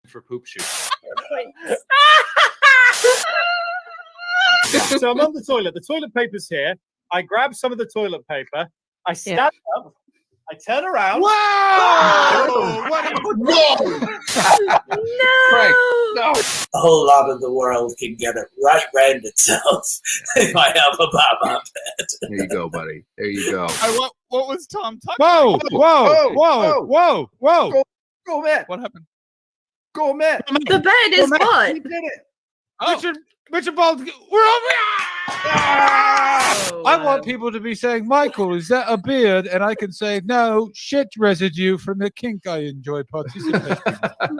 for poop shoot. So I'm on the toilet. The toilet paper's here. I grab some of the toilet paper. I stand up. I turn around. Whoa! No! Frank, no. A whole lot of the world can get it right round itself if I have a bomb on bed. There you go, buddy. There you go. What was Tom touching? Whoa! Go, man. What happened? Go, man. The bed is what? He did it. Richard Bald, we're over. I want people to be saying, Michael, is that a beard? And I can say, no, shit residue from the kink I enjoy participating in.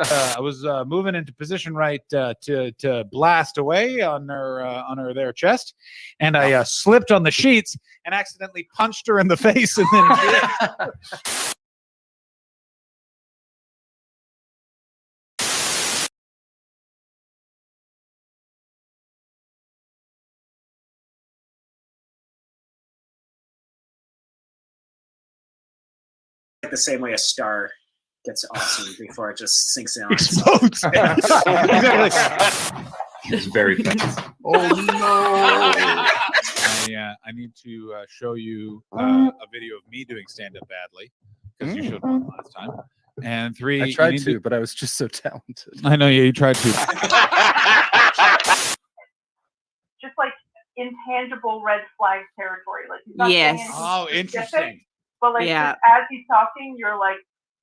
I was moving into position right to blast away on her their chest, and I slipped on the sheets and accidentally punched her in the face, and then. The same way a star gets awesome before it just sinks in on Explodes. itself. He was very fast. Oh no! I need to show you a video of me doing stand-up badly because you showed one last time. And three, I tried to, but I was just so talented. I know, yeah, you tried to. Just like intangible red flag territory. Like he's not saying anything Oh, specific, interesting. But like Yeah. just as he's talking, you're like,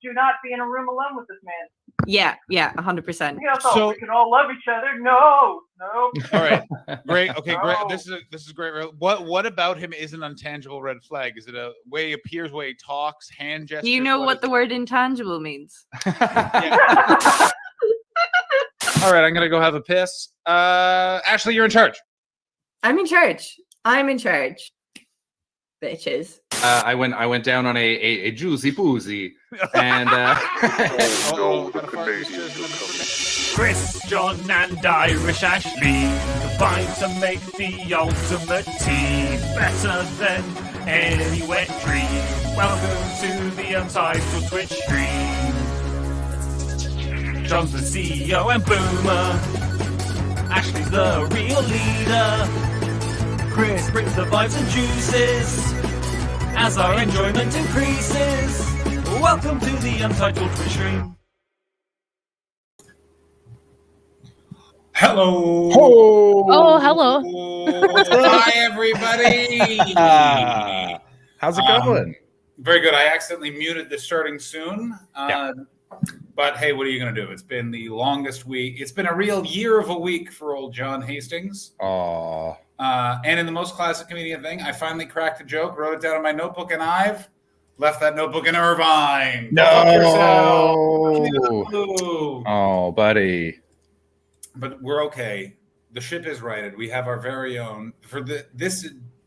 do not be in a room alone with this man. Yeah, 100%. You know, so So- we can all love each other. No. All right, great. Okay, great. No. This is great. What about him is an intangible red flag? Is it a way he appears, way he talks, hand gestures? Do you know what is the word intangible means? All right, I'm gonna go have a piss. Ashley, you're in charge. I'm in charge. Bitches. I went down on a juicy poozy, and Chris, John, and Irish Ashley combine to make the ultimate team, better than any wet dream. Welcome to the Untitled Twitch stream. John's the CEO and Boomer. Ashley's the real leader. Chris brings the vibes and juices as our enjoyment increases. Welcome to the Untitled Twitch stream. Hello. Oh, hello. Hi, everybody. How's it going? Very good. I accidentally muted the starting soon. But hey, what are you going to do? It's been the longest week. It's been a real year of a week for old John Hastings. Aw. And in the most classic comedian thing, I finally cracked a joke, wrote it down in my notebook, and I've left that notebook in Irvine. No. No. Oh, buddy. But we're okay. The ship is righted. We have our very own for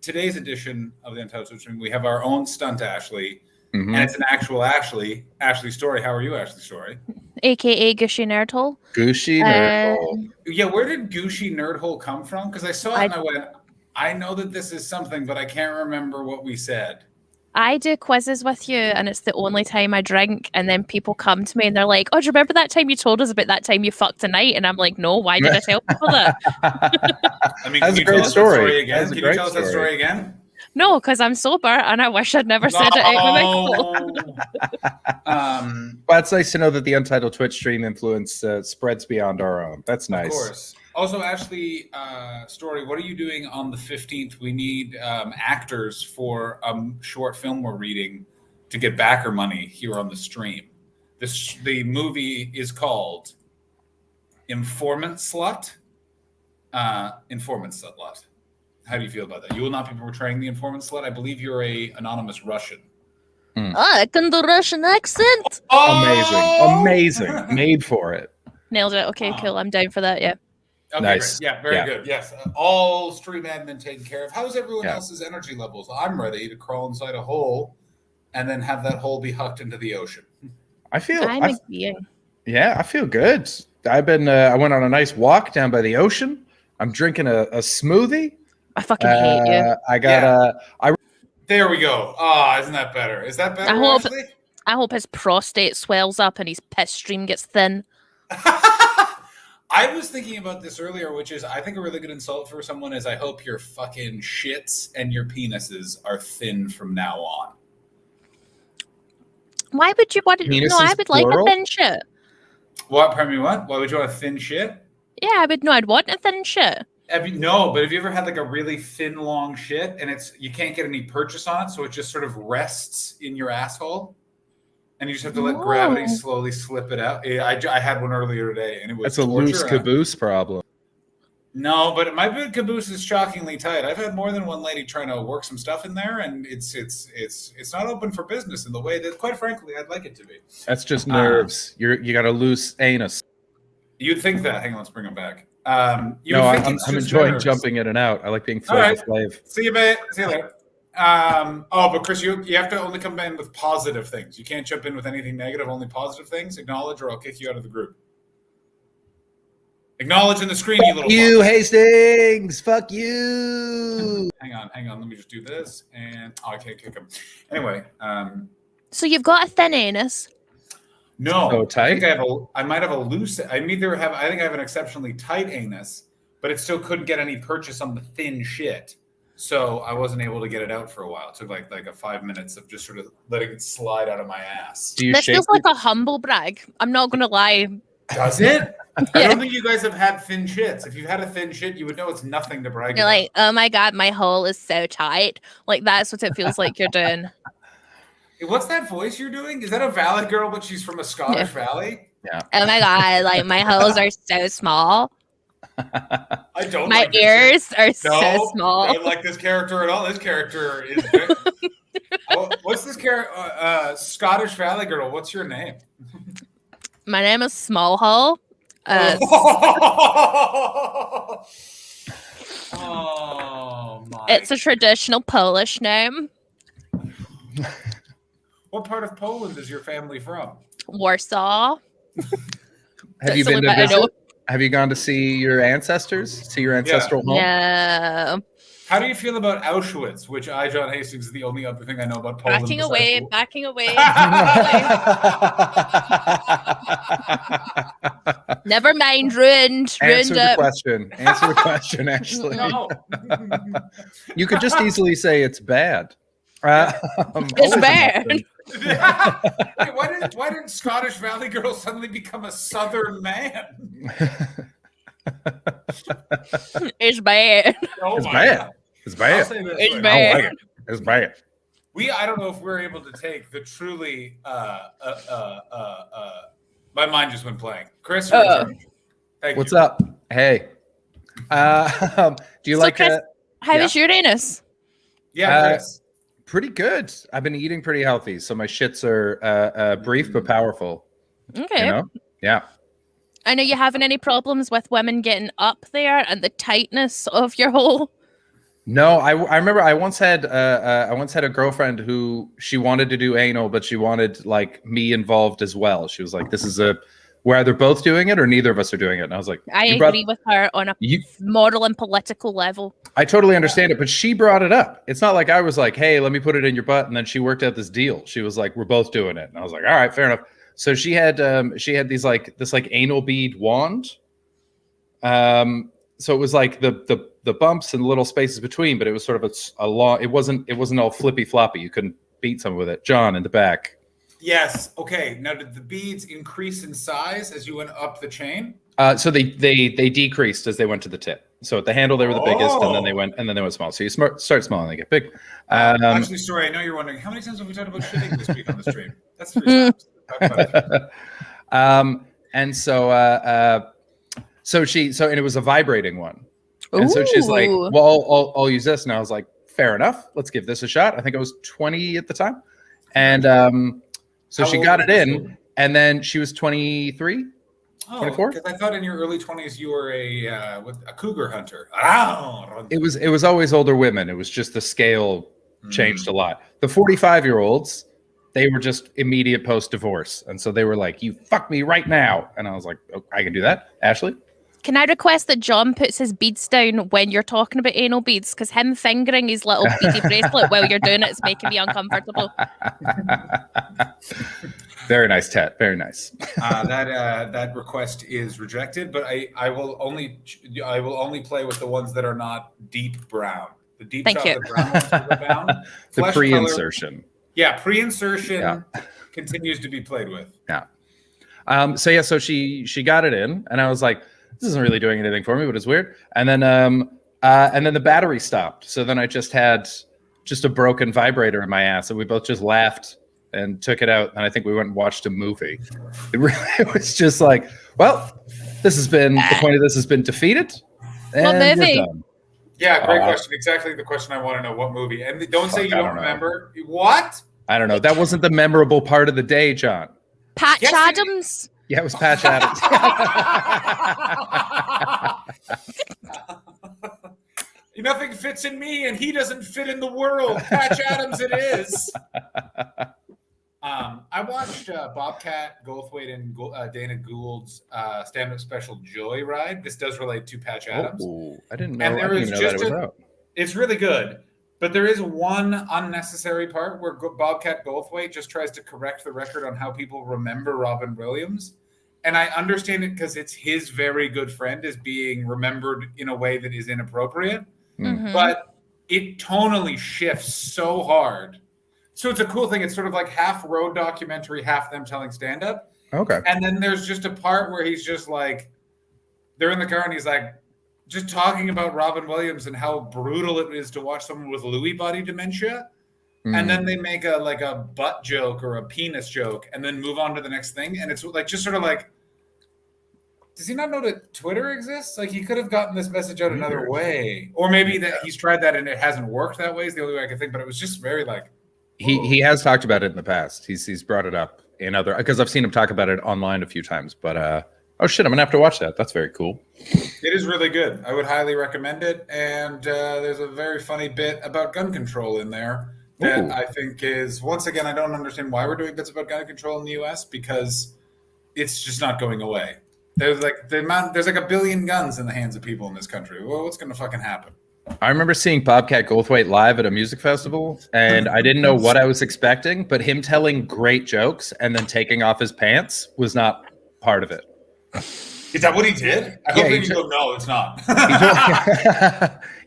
today's edition of the Untitled Twitch stream. We have our own stunt Ashley, and it's an actual Ashley Story. How are you, Ashley Story? AKA Gushy Nerdhole. Gushy Nerdhole. Yeah, where did Gushy Nerdhole come from? Because I saw it and I went, I know that this is something, but I can't remember what we said. I do quizzes with you, and it's the only time I drink. And then people come to me and they're like, "Oh, do you remember that time you told us about that time you fucked a night?" And I'm like, "No, why did I tell people that?" I mean, That's a great story. Again? Can you tell us that story again? No, because I'm sober, and I wish I'd never said it out of my mouth. But it's nice to know that the Untitled Twitch stream influence spreads beyond our own. That's nice. Of course. Also, Ashley, Story, what are you doing on the 15th? We need actors for a short film we're reading to get backer money here on the stream. The movie is called Informant Slut. Informant Slut. How do you feel about that? You will not be portraying the informant slut. I believe you're a anonymous Russian. I can do Russian accent. Oh! Amazing. Made for it. Nailed it. Okay, cool. I'm down for that. Yeah. Okay, Nice. great. Yeah, very good. Yes, all stream admin taken care of. How's everyone else's energy levels? I'm ready to crawl inside a hole and then have that hole be hucked into the ocean. I feel good. I've been I went on a nice walk down by the ocean. I'm drinking a smoothie. I fucking hate you. I got There we go. Ah, isn't that better? Is that better? I hope his prostate swells up and his piss stream gets thin. I was thinking about this earlier, which is I think a really good insult for someone is I hope your fucking shits and your penises are thin from now on. Why would you want to? Penis No, I is would like a plural? thin shit. What? Pardon me, what? Why would you want a thin shit? Yeah, I would. No, I'd want a thin shit. No, but have you ever had like a really thin, long shit and you can't get any purchase on it, so it just sort of rests in your asshole? And you just have to let gravity No. slowly slip it out. I had one earlier today, and it was That's a loose torture. caboose problem. No, but my big caboose is shockingly tight. I've had more than one lady trying to work some stuff in there, and it's not open for business in the way that, quite frankly, I'd like it to be. That's just nerves. You got a loose anus. You'd think that. Hang on, let's bring them back. You No, would think I'm it's just enjoying nerves. jumping in and out. I like being All right. slave. See you, mate. See you later. But Chris, you have to only come in with positive things. You can't jump in with anything negative. Only positive things. Acknowledge, or I'll kick you out of the group. Acknowledge in the screen, you little. You fuck. Hastings. Fuck you. Hang on. Let me just do this, and I can't kick him. Anyway, So you've got a thin anus. no, So tight? I might have a loose. I think I have an exceptionally tight anus, but it still couldn't get any purchase on the thin shit. So I wasn't able to get it out for a while. It took like a 5 minutes of just sort of letting it slide out of my ass. Do you This shake? feels like a humble brag. I'm not gonna lie. Does it? I Yeah. don't think you guys have had thin shits. If you've had a thin shit, you would know it's nothing to brag You're about. like, oh my god, my hole is so tight. Like that's what it feels like you're doing. What's that voice you're doing? Is that a Valley girl, but she's from a Scottish valley? Oh my god, like my holes are so small. I don't. My like this ears are shit. so No, small. I don't like this character at all. This character is. What's this character? Scottish Valley girl. What's your name? My name is Small Hole. Oh my! It's a traditional Polish name. What part of Poland is your family from? Warsaw. Have you That's the been to only bit I know. visit? Have you gone to see your ancestors? See your ancestral home? No. How do you feel about Auschwitz, which John Hastings, is the only other thing I know about Poland? Backing besides away, war? backing away. Never mind, ruined Answer the it. question. Answer the question, Ashley. No. You could just easily say it's bad. It's always an bad. option. Wait, why did Scottish Valley Girl suddenly become a Southern man? It's bad. Oh It's my bad. God. It's I'll bad. say this It's way. bad. I don't like it. It's bad. I don't know if we're able to take the truly my mind just went blank. Chris, thank What's you. up? Hey. Do you So, like Chris, how yeah. is your anus? Yeah, Chris. pretty good. I've been eating pretty healthy, so my shits are brief but powerful. Okay. You know? Yeah. I know you having any problems with women getting up there and the tightness of your hole. No, I remember I once had a girlfriend who she wanted to do anal, but she wanted like me involved as well. She was like, "This is we're either both doing it or neither of us are doing it." And I was like, I "You agree with her on a you- moral and political level. I totally understand it, but she brought it up. It's not like I was like, "Hey, let me put it in your butt," and then she worked out this deal. She was like, "We're both doing it," and I was like, "All right, fair enough." So she had these this anal bead wand. So it was like the bumps and little spaces between, but it was sort of a long. It wasn't all flippy floppy. You couldn't beat someone with it. John in the back. Yes. Okay. Now, did the beads increase in size as you went up the chain? So they decreased as they went to the tip. So at the handle they were the biggest, and then they went small. So you start small and they get big. Actually, sorry, I know you're wondering how many times have we talked about shitting this week on the stream? That's 3 times. Talk about it. And so and it was a vibrating one. And so she's like, Ooh. "Well, I'll use this." And I was like, "Fair enough. Let's give this a shot." I think I was 20 at the time, and so How she old got were it you? in, and then she was 23. Oh, 24? because I thought in your early 20s you were a cougar hunter. Ah, It was always older women. It was just the scale changed a lot. The 45-year-olds, they were just immediate post-divorce, and so they were like, "You fuck me right now," and I was like, "Oh, I can do that." Ashley. Can I request that John puts his beads down when you're talking about anal beads? Because him fingering his little beady bracelet while you're doing it is making me uncomfortable. Very nice, Ted. Very nice. That request is rejected, but I will only play with the ones that are not deep brown. The deep Thank you. chocolate brown ones are bound. The Flesh pre-insertion. color, yeah, pre-insertion continues to be played with. Yeah. So she got it in, and I was like, this isn't really doing anything for me, but it's weird. And then the battery stopped. So then I just had a broken vibrator in my ass, and we both just laughed and took it out. And I think we went and watched a movie. It was just like, well, the point of this has been defeated. And What movie? we're done. Yeah, great question. Exactly the question I want to know. What movie? And don't say you don't remember. What? I don't know. That wasn't the memorable part of the day, John. Patch Yes, Adams. Yeah, it was Patch Adams. Nothing fits in me, and he doesn't fit in the world. Patch Adams, it is. I watched Bobcat Goldthwait and Dana Gould's stand-up special Joyride. This does relate to Patch Adams. Oh, I didn't know. And I there didn't is even know that just it was out. It's really good, but there is one unnecessary part where Bobcat Goldthwait just tries to correct the record on how people remember Robin Williams. And I understand it because it's his very good friend is being remembered in a way that is inappropriate. Mhm. But it tonally shifts so hard. So it's a cool thing. It's sort of like half road documentary, half them telling stand-up. Okay. And then there's just a part where he's just like, they're in the car and he's like, just talking about Robin Williams and how brutal it is to watch someone with Lewy body dementia. And then they make a butt joke or a penis joke and then move on to the next thing. And it's like, just sort of like, does he not know that Twitter exists? Like, he could have gotten this message out another way. Or maybe that he's tried that and it hasn't worked that way is the only way I can think. But it was just very like, He has talked about it in the past. He's brought it up in other, because I've seen him talk about it online a few times. But oh shit, I'm gonna have to watch that. That's very cool. it is really good. I would highly recommend it. And there's a very funny bit about gun control in there that Ooh. I think is, once again, I don't understand why we're doing bits about gun control in the US because it's just not going away. There's like there's like a billion guns in the hands of people in this country. Well, what's going to fucking happen? I remember seeing Bobcat Goldthwait live at a music festival, and I didn't know what I was expecting, but him telling great jokes and then taking off his pants was not part of it. Is that what he did? I hope you go, no, it's not.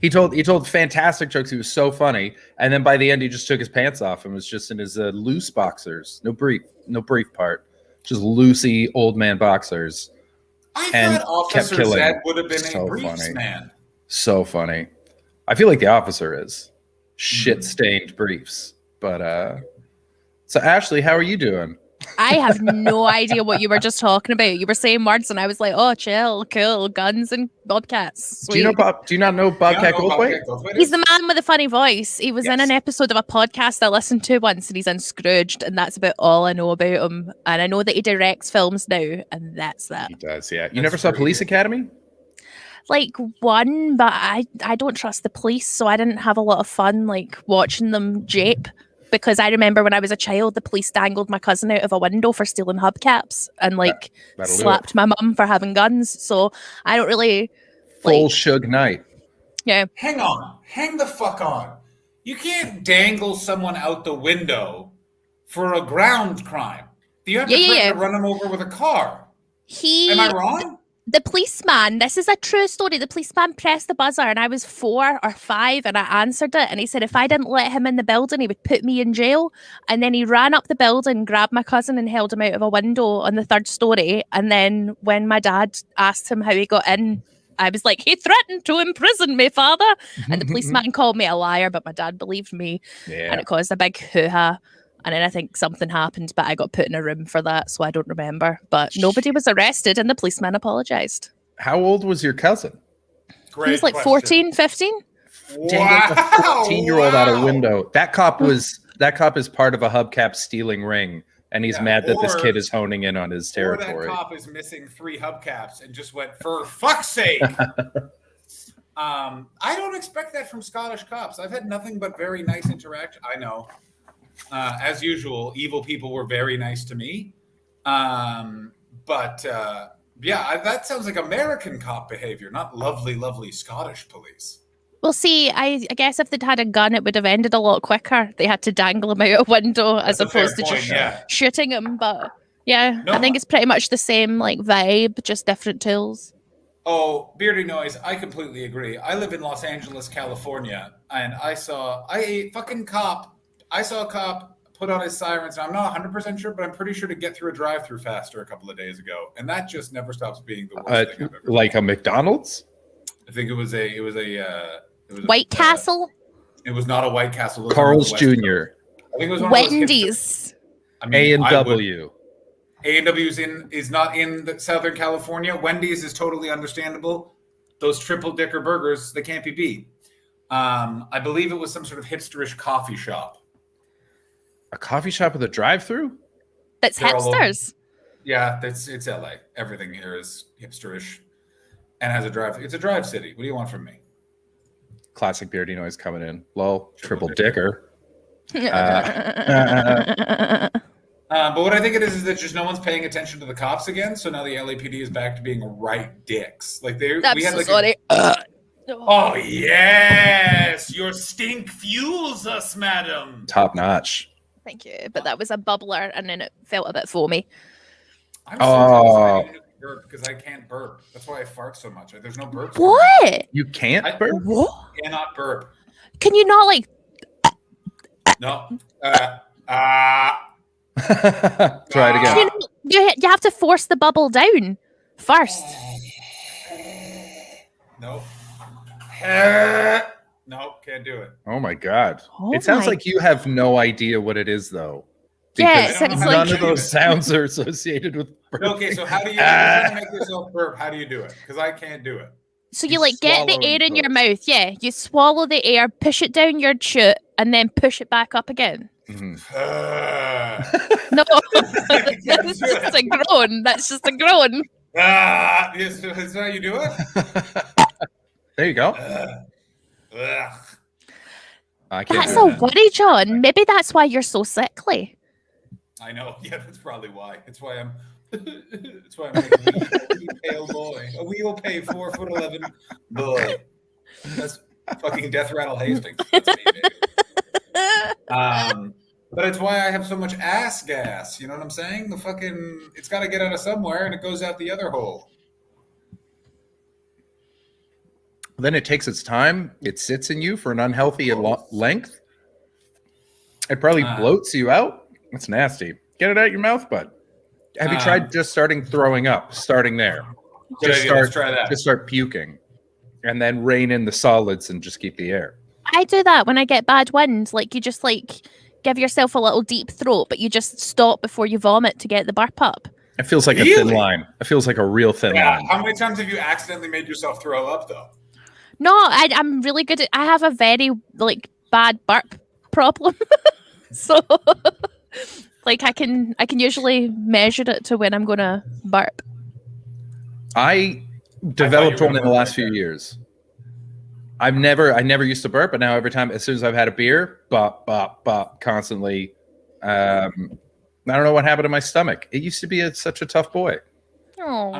He told fantastic jokes. He was so funny, and then by the end, he just took his pants off and was just in his loose boxers, no brief part, just loosey old man boxers. I and thought Officer kept killing. Zed would have been So a briefs funny. man. So funny. I feel like the officer is shit-stained briefs. But so Ashley, how are you doing? I have no idea what you were just talking about. You were saying words, and I was like, "Oh, chill, cool, guns and bobcats." Sweet. Do you not know Bobcat Goldthwait? He's the man with the funny voice. He was in Yes. an episode of a podcast I listened to once, and he's in Scrooged, and that's about all I know about him. And I know that he directs films now, and that's that. He does, yeah. You never saw Police Academy? Like one, but I don't trust the police, so I didn't have a lot of fun like watching them jape. Because I remember when I was a child, the police dangled my cousin out of a window for stealing hubcaps and like That'll do slapped my mum for having guns. So I don't really Full like, Suge Knight. yeah. Hang on. Hang the fuck on. You can't dangle someone out the window for a ground crime. You have to threaten to run him over with a car. Am I wrong? The policeman, this is a true story. The policeman pressed the buzzer and I was 4 or 5 and I answered it. And he said if I didn't let him in the building, he would put me in jail. And then he ran up the building, grabbed my cousin and held him out of a window on the 3rd story. And then when my dad asked him how he got in, I was like, he threatened to imprison me, father. And the policeman called me a liar, but my dad believed me. Yeah. And it caused a big hoo-ha. And then I think something happened, but I got put in a room for that, so I don't remember. But nobody was arrested, and the policeman apologized. How old was your cousin? He was like 14, 15. Dang, a 14-year-old out a window. That cop is part of a hubcap stealing ring, and he's mad that this kid is honing in on his territory. Or that cop is missing 3 hubcaps and just went, for fuck's sake. I don't expect that from Scottish cops. I've had nothing but very nice interaction. I know. As usual, evil people were very nice to me. But that sounds like American cop behavior, not lovely, lovely Scottish police. Well, see, I guess if they'd had a gun, it would have ended a lot quicker. They had to dangle him out a window as That's a fair opposed to point, just yeah. shooting him. But yeah, No, I think it's pretty much the same like vibe, just different tools. Oh, Beardy Noise, I completely agree. I live in Los Angeles, California, and I saw a cop put on his sirens. I'm not 100% sure, but I'm pretty sure to get through a drive-through faster a couple of days ago, and that just never stops being the worst thing I've ever. Like a McDonald's? I think it was a White Castle, it was not a White Castle. It was Carl's on the West Jr. Coast. I think it was one of those hipster- Wendy's. I mean, A&W. A&W is not in Southern California. Wendy's is totally understandable. Those triple dicker burgers, they can't be beat. I believe it was some sort of hipsterish coffee shop. A coffee shop with a drive-through? That's They're all over. hipsters. Yeah, it's LA. Everything here is hipsterish and has a drive. It's a drive city. What do you want from me? Classic Beardy Noise coming in. Lol. Triple dicker. But what I think it is that just no one's paying attention to the cops again. So now the LAPD is back to being right dicks. Like I'm so sorry. Oh yes, your stink fuels us, madam. Top notch. Thank you, but that was a bubbler, and then it felt a bit foamy. I'm so jealous burp because I can't burp. That's why I fart so much. There's no burps. What? You can't I burp? What? cannot burp. Can you not like? No. Try it again. You have to force the bubble down first. Nope. Nope, can't do it. Oh my god. Oh It sounds my- like you have no idea what it is though. Yeah, Because it sounds none none like of those sounds are associated with burping. Okay, so how do you try to make yourself burp? How do you do it? Because I can't do it. so. You you like get the swallow air and in your burp. mouth. Yeah, you swallow the air, push it down your chute, and then push it back up again. Mhm. No, can't that's do just it. a groan. That's just a groan. Yes, is that how you do it? There you go. Ugh. I can't That's do a that. worry, John. Maybe that's why you're so sickly. I know. Yeah, that's probably why. It's why I'm. That's why I'm like a wee pale boy. A wee old pale 4'11" boy. That's fucking Death Rattle Hastings. That's me, baby. But it's why I have so much ass gas. You know what I'm saying? The fucking it's got to get out of somewhere, and it goes out the other hole. Then it takes its time. It sits in you for an unhealthy length. It probably bloats you out. It's nasty. Get it out your mouth, bud. Have you tried just starting throwing up? Starting there. Good idea. Let's try that. Just start puking, and then rein in the solids and just keep the air. I do that when I get bad wind. Like you just like give yourself a little deep throat, but you just stop before you vomit to get the burp up. It feels like a thin Really? line. It feels like a real thin Yeah. line. How many times have you accidentally made yourself throw up though? No, I'm really good at. I have a very like bad burp problem, so like I can usually measure it to when I'm gonna burp. I developed one in the last few years. I never used to burp, but now every time, as soon as I've had a beer, bop, bop, bop, constantly. I don't know what happened to my stomach. It used to be such a tough boy. Oh,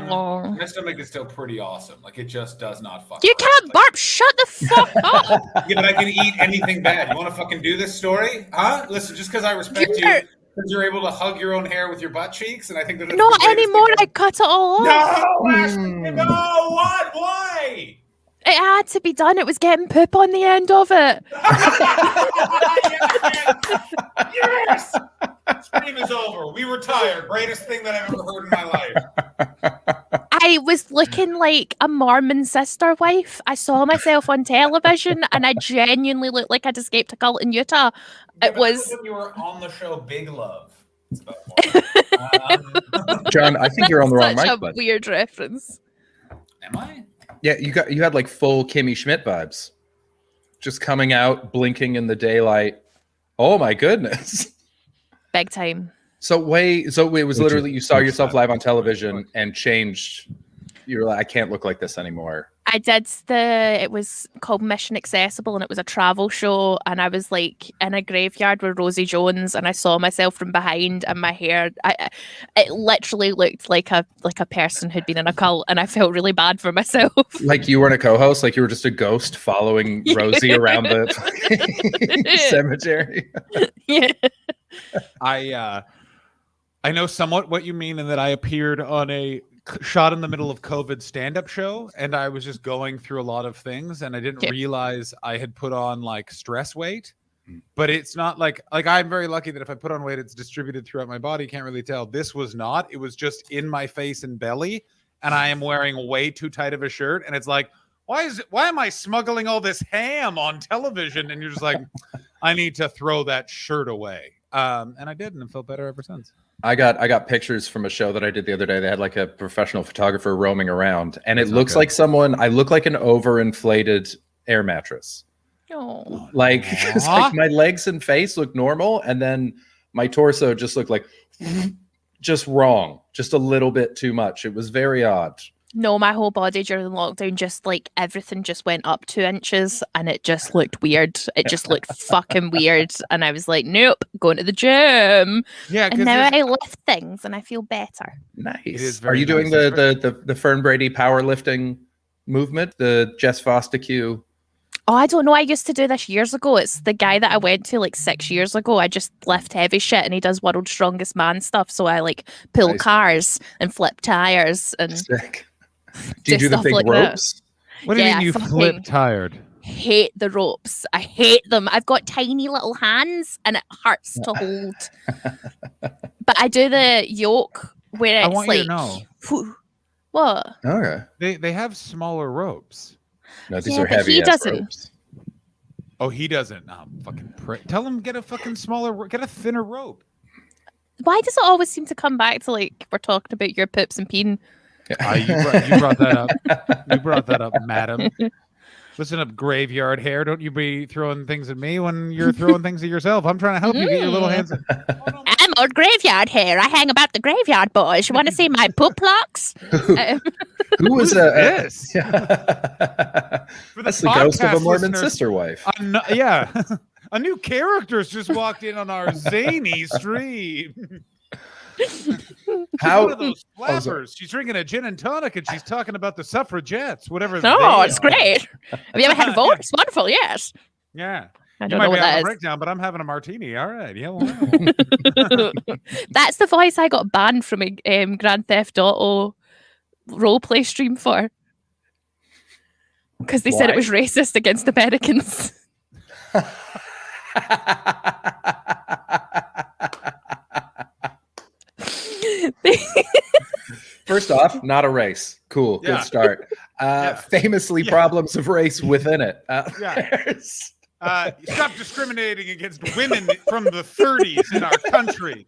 My stomach is still pretty awesome. Like it just does not fuck. you up. can't Like, burp. Shut the fuck up. Yeah, but I can eat anything bad. You want to fucking do this story? Huh? Listen, just because I respect you, You're- because you're able to hug your own hair with your butt cheeks, and I think that that's Not the greatest anymore. I thing cut it all ever. off. No, Ashley, no. What? Why? It had to be done. It was getting poop on the end of it. Yes. Stream is over. We retire. Greatest thing that I've ever heard in my life. I was looking like a Mormon sister wife. I saw myself on television and I genuinely looked like I'd escaped a cult in Utah. Yeah, It but was. when you were on the show Big Love. It's about more. John, I think you're on the wrong Such mic, a bud. weird reference. Am I? Yeah, you had like full Kimmy Schmidt vibes, just coming out, blinking in the daylight. Oh my goodness! Big time. So it was literally you saw Which is yourself bad. live on television and changed. You were like, I can't look like this anymore. I did it was called Mission Accessible, and it was a travel show, and I was like in a graveyard with Rosie Jones, and I saw myself from behind, and my hair, it literally looked like a person who'd been in a cult, and I felt really bad for myself. Like you weren't a co-host, like you were just a ghost following Rosie around the cemetery. Yeah. I know somewhat what you mean, in that I appeared on a shot in the middle of COVID stand-up show, and I was just going through a lot of things, and I didn't realize I had put on like stress weight. But it's not like I'm very lucky that if I put on weight, it's distributed throughout my body. Can't really tell. This was not. It was just in my face and belly, and I am wearing way too tight of a shirt, and it's like, why am I smuggling all this ham on television? And you're just like, I need to throw that shirt away. And I did, and I felt better ever since. I got pictures from a show that I did the other day. They had like a professional photographer roaming around, and it looks like I look like an overinflated air mattress. Oh. Like, like my legs and face look normal, and then my torso just looked like just wrong, just a little bit too much. It was very odd. No, my whole body during lockdown, just like everything just went up 2 inches, and it just looked weird. It just looked fucking weird. And I was like, nope, going to the gym. Yeah. And now I lift things and I feel better. Nice. Are you doing the Fern Brady powerlifting movement, the Jess Fostekew? Oh, I don't know. I used to do this years ago. It's the guy that I went to like 6 years ago. I just lift heavy shit, and he does World's Strongest Man stuff. So I like pull cars and flip tires and sick. Do you do the big like ropes? What do you mean you flip tired? Hate the ropes. I hate them. I've got tiny little hands, and it hurts to hold. But I do the yoke where it's I want like, you to know. What? Okay. They have smaller ropes. No, these Yeah, are but heavy he ass doesn't. ropes. Oh, he doesn't. No, fucking prick. Tell him get a fucking get a thinner rope. Why does it always seem to come back to like we're talking about your poops and peen? You brought that up. You brought that up, madam. Listen up, graveyard hair. Don't you be throwing things at me when you're throwing things at yourself. I'm trying to help you get your little hands. I'm old graveyard hair. I hang about the graveyard boys. You want to see my poop locks? Who was this? That's the ghost of a Mormon sister wife. Yeah. A new character's just walked in on our zany stream. How one of those flappers? She's drinking a gin and tonic, and she's talking about the suffragettes, whatever. Oh, it's great. Have you ever had a vote? It's wonderful. Yes. Yeah. I don't know what that is. Breakdown, but I'm having a martini. All right. Yeah. Well, That's the voice I got banned from a Grand Theft Auto roleplay stream for, because they said it was racist against Americans. First off, not a race. Cool. Yeah. Good start. Famously, problems of race within it. Stop discriminating against women from the 30s in our country.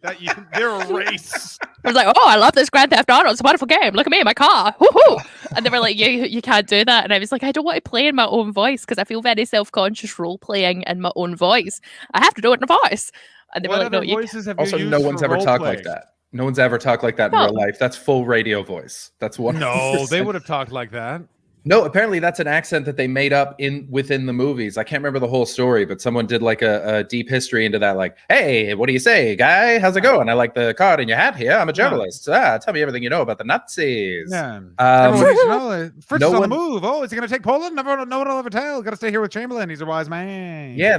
They're a race. I was like, oh, I love this Grand Theft Auto. It's a wonderful game. Look at me, my car. Woo-hoo. And they were like, you can't do that. And I was like, I don't want to play in my own voice because I feel very self-conscious role-playing in my own voice. I have to do it in a voice. And they were like, no, you can't. Also, no one's ever talked like that. No one's ever talked like that in real life. That's full radio voice. That's what. No, they would have talked like that. No, apparently that's an accent that they made up within the movies. I can't remember the whole story, but someone did like a deep history into that. Like, hey, what do you say, guy? How's it going? I like the card in your hat here. I'm a journalist. Tell me everything you know about the Nazis. Yeah. Everyone needs to know. Fritz is on the move. Oh, is he going to take Poland? No one will ever tell. Got to stay here with Chamberlain. He's a wise man. Yeah,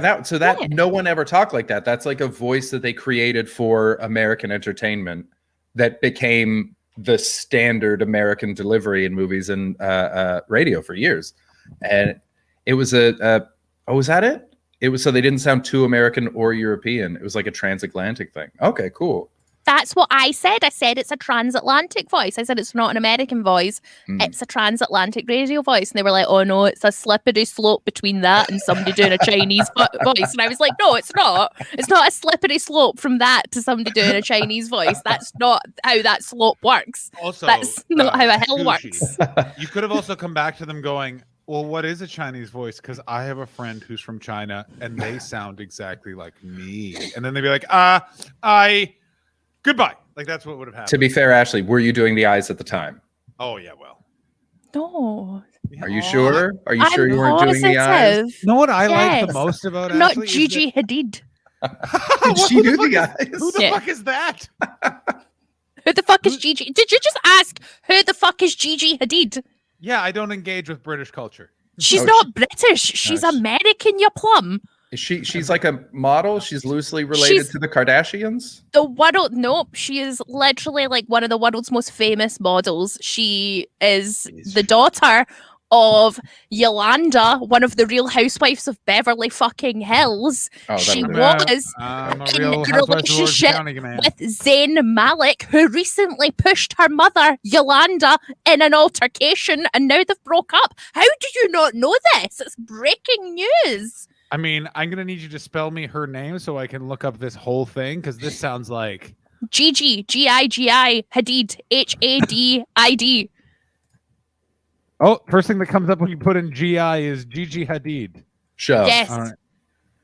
no one ever talked like that. That's like a voice that they created for American entertainment that became the standard American delivery in movies and radio for years. And it was was that it? It was so they didn't sound too American or European. It was like a transatlantic thing. Okay, cool. That's what I said. I said it's a transatlantic voice. I said it's not an American voice. It's a transatlantic radio voice. And they were like, oh no, it's a slippery slope between that and somebody doing a Chinese voice. And I was like, no, it's not. It's not a slippery slope from that to somebody doing a Chinese voice. That's not how that slope works. Also, that's not how a hill works. You could have also come back to them going, well, what is a Chinese voice? Because I have a friend who's from China and they sound exactly like me. And then they'd be like, goodbye. Like that's what would have happened. To be fair, Ashley, were you doing the eyes at the time? Oh yeah, well. No. Are you sure? Are you sure you weren't doing the eyes? positive. You know what I like the Yes. most about I'm not Ashley? is Gigi Hadid. that- Did she Who the do fuck the is- eyes? Who the Yeah. fuck is that? Who the fuck is Gigi? Did you just ask who the fuck is Gigi Hadid? Yeah, I don't engage with British culture. She's Oh, not British. She's she- American, you plum. Is she's like a model. She's loosely related She's- to the Kardashians. The world, nope. She is literally like one of the world's most famous models. She is the daughter of Yolanda, one of the Real Housewives of Beverly fucking Hills. Oh, that She would- was I'm a in real a Housewives of Orange relationship County man. with Zayn Malik, who recently pushed her mother, Yolanda, in an altercation, and now they've broke up. How do you not know this? It's breaking news. I mean, I'm gonna need you to spell me her name so I can look up this whole thing because this sounds like Gigi, Gigi, Hadid, Hadid. oh, first thing that comes up when you put in GI is Gigi Hadid. Shove. Yes, All right.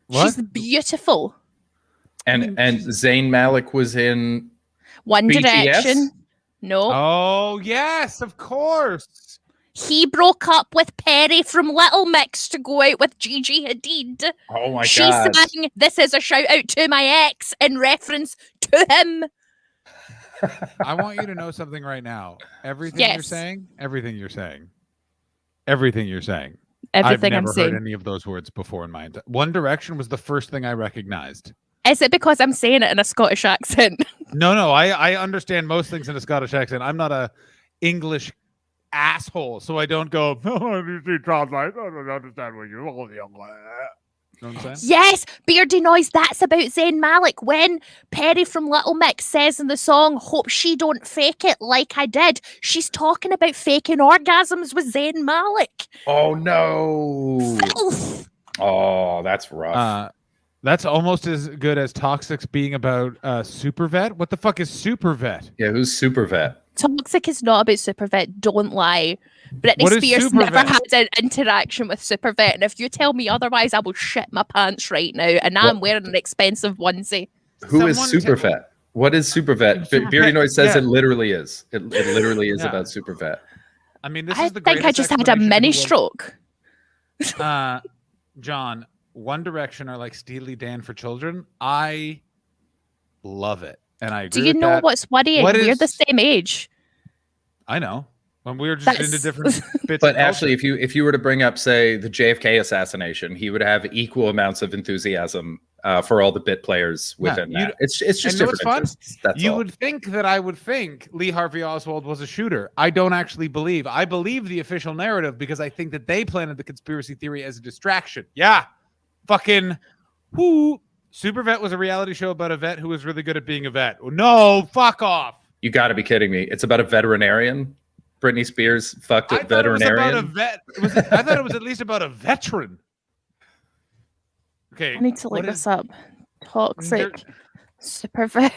What? she's beautiful. And Zayn Malik was in. One BTS? Direction. No, Oh yes, of course. he broke up with Perry from Little Mix to go out with Gigi Hadid. Oh my She god! sang "This is a shout out to my ex" in reference to him. I want you to know something right now. Everything you're Yes. saying, everything you're saying. Everything I've I'm never heard saying. any of those words before in my entire. One Direction was the first thing I recognized. Is it because I'm saying it in a Scottish accent? No, I understand most things in a Scottish accent. I'm not a English asshole, so I don't go. Oh, you see, translate. I don't understand what you. You know what I'm saying? Yes, Beardy Noise, that's about Zayn Malik. When Perry from Little Mix says in the song, "Hope she don't fake it like I did," she's talking about faking orgasms with Zayn Malik. Oh no! Filth. Oh, that's rough. That's almost as good as Toxic's being about Super Vet. What the fuck is Super Vet? Yeah, who's Super Vet? Toxic is not about Supervet, don't lie. Britney What is Spears never Supervet? had an interaction with Supervet, and if you tell me otherwise, I will shit my pants right now. And I'm What? wearing an expensive onesie. Who is Someone Super Vet? What is Super Vet? Super Beardy Vet, Noise says yeah. it literally is. It literally is Yeah. about Super Vet. I mean, this I is the think I greatest just had a explanation mini of who stroke. John, One Direction are like Steely Dan for children. I love it, and I agree Do you with know that. what's worrying? What We're the is- same age. I know. When we were just That's- into different bits. But of actually, culture. if you were to bring up, say, the JFK assassination, he would have equal amounts of enthusiasm for all the bit players Yeah, within you'd- that. It's just and you know different what's fun? interests. That's you all. would think that I would think Lee Harvey Oswald was a shooter. I don't actually believe. I believe the official narrative because I think that they planted the conspiracy theory as a distraction. Yeah, fucking who? Super Vet was a reality show about a vet who was really good at being a vet. No, fuck off. You got to be kidding me! It's about a veterinarian. Britney Spears fucked a I thought it was veterinarian. about a vet. I thought it was at least about a veteran. Okay, I need to what look is- this up. Toxic. There- Supervet.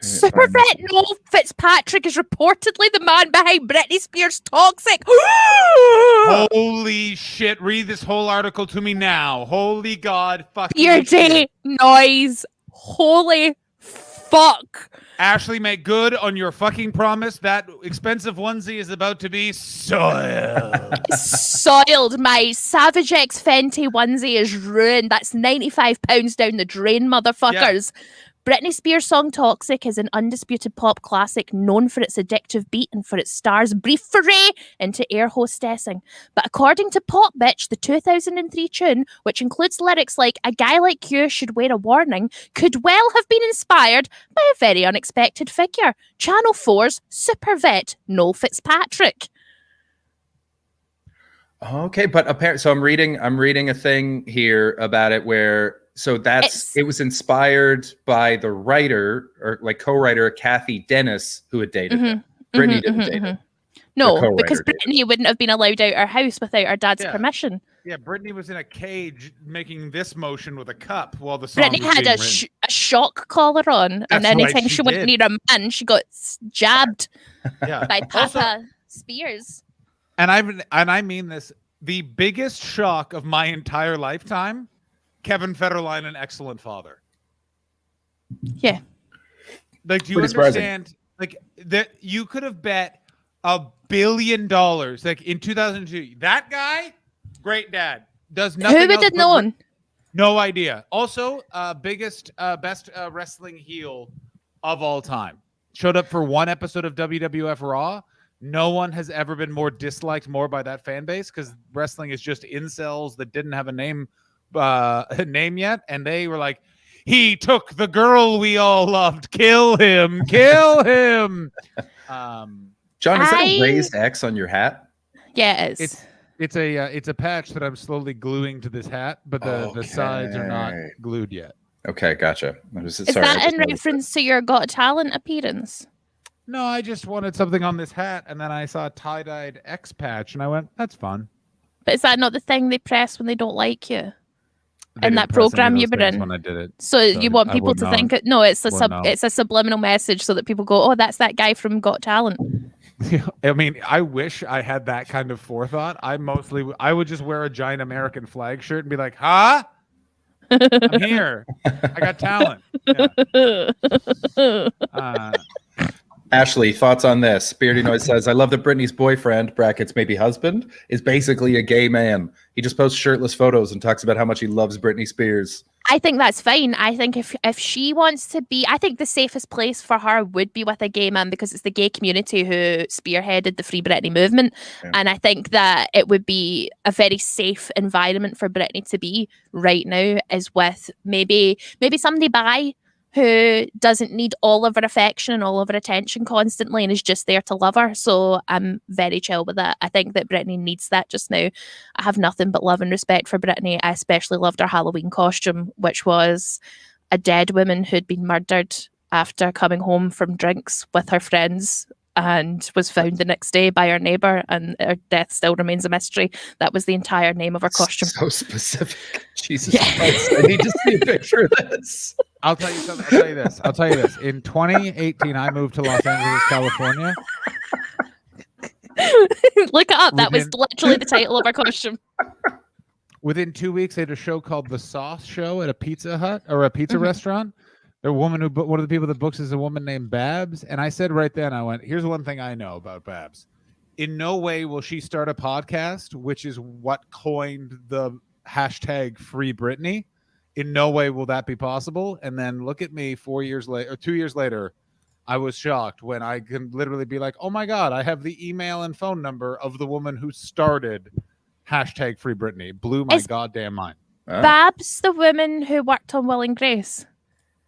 Supervet Noel Fitzpatrick is reportedly the man behind Britney Spears' Toxic. Holy shit! Read this whole article to me now. Holy God, fucking Beardy shit. Noise. Holy fuck. Ashley, make good on your fucking promise. That expensive onesie is about to be soiled. Soiled. My Savage X Fenty onesie is ruined. That's £95 down the drain, motherfuckers. Britney Spears' song Toxic is an undisputed pop classic known for its addictive beat and for its star's brief foray into air hostessing. But according to Pop Bitch, the 2003 tune, which includes lyrics like "A guy like you should wear a warning," could well have been inspired by a very unexpected figure, Channel 4's super vet, Noel Fitzpatrick. Okay, but apparently, so I'm reading a thing here about it where it was inspired by the writer or like co-writer Kathy Dennis, who had dated him. Britney didn't date him. No, co-writer because did. Brittany wouldn't have been allowed out her house without her dad's Yeah. permission. Yeah, Brittany was in a cage making this motion with a cup while the song Brittany was had being a, written. a shock collar on, and That's right, anytime she she went did. near a man, she got jabbed Yeah. by Also- Papa Spears. And I mean this, the biggest shock of my entire lifetime, Kevin Federline, an excellent father. Yeah. Like, do you Pretty surprising. understand? Like that, you could have bet $1 billion. Like in 2002, that guy, great dad, does nothing. Who would else have but known? No idea. Also, best wrestling heel of all time. Showed up for one episode of WWF Raw. No one has ever been more disliked more by that fan base because wrestling is just incels that didn't have a name yet, and they were like, he took the girl we all loved. Kill him! Kill him! John, is that a raised X on your hat? Yeah, it is. It's a patch that I'm slowly gluing to this hat, but the sides are not glued yet. Okay, gotcha. Is that in reference to your Got Talent appearance? No, I just wanted something on this hat, and then I saw a tie-dyed X patch, and I went, "That's fun." But is that not the thing they press when they don't like you? They In didn't that press any of program you those were things in, when I did it, so you want I people to wouldn't think know. it. No, it's Wouldn't know. it's a subliminal message so that people go, "Oh, that's that guy from Got Talent." I mean, I wish I had that kind of forethought. I would just wear a giant American flag shirt and be like, "Huh? I'm here. I got talent." Yeah. Ashley, thoughts on this? Beardy Noise says, I love that Britney's boyfriend, brackets maybe husband, is basically a gay man. He just posts shirtless photos and talks about how much he loves Britney Spears. I think that's fine. I think if she wants to be, I think the safest place for her would be with a gay man because it's the gay community who spearheaded the Free Britney movement. Yeah. And I think that it would be a very safe environment for Britney to be right now is with maybe somebody bi who doesn't need all of her affection and all of her attention constantly and is just there to love her. So I'm very chill with that. I think that Britney needs that just now. I have nothing but love and respect for Britney. I especially loved her Halloween costume, which was a dead woman who'd been murdered after coming home from drinks with her friends and was found the next day by her neighbor, and her death still remains a mystery. That was the entire name of her costume. So specific. Jesus Christ. I need to see a picture of this. I'll tell you something. I'll tell you this. In 2018, I moved to Los Angeles, California. Look it up. That was literally the title of our costume. Within 2 weeks, they had a show called The Sauce Show at a Pizza Hut or a pizza restaurant. The woman one of the people that books is a woman named Babs. And I said right then, I went, here's one thing I know about Babs. In no way will she start a podcast, which is what coined the hashtag Free Britney. In no way will that be possible. And then look at me 4 years later, or 2 years later, I was shocked when I can literally be like, oh my God, I have the email and phone number of the woman who started hashtag Free Britney. Blew my goddamn mind. Babs, the woman who worked on Will and Grace.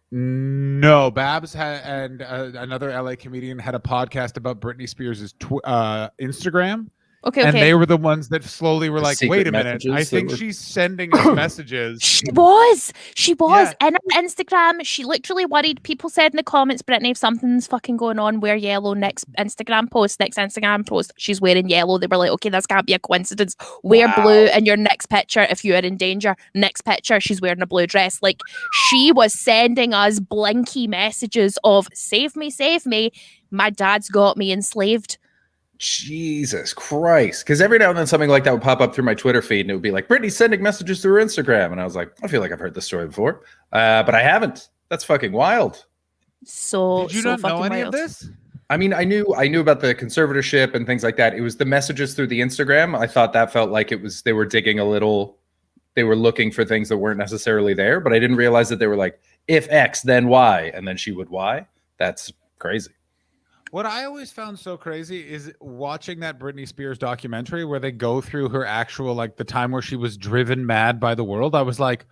No, Babs and another LA comedian had a podcast about Britney Spears' Instagram. Okay. And they were the ones that slowly were The like, secret wait a minute, I think she's sending us messages. She was. Yeah. In her Instagram, she literally worried. People said in the comments, Britney, if something's fucking going on, wear yellow. Next Instagram post, she's wearing yellow. They were like, okay, this can't be a coincidence. Wear blue in your next picture if you are in danger. Next picture, she's wearing a blue dress. Like, she was sending us blinky messages of, save me. My dad's got me enslaved. Jesus Christ. Because every now and then something like that would pop up through my Twitter feed and it would be like, Britney's sending messages through her Instagram. And I was like, I feel like I've heard this story before. But I haven't. That's fucking wild. Did you not know any of this? I mean, I knew about the conservatorship and things like that. It was the messages through the Instagram. I thought that felt like it was, they were digging a little, they were looking for things that weren't necessarily there, but I didn't realize that they were like, if X, then Y, and then she would Y. That's crazy. What I always found so crazy is watching that Britney Spears documentary where they go through her actual, like the time where she was driven mad by the world. I was like,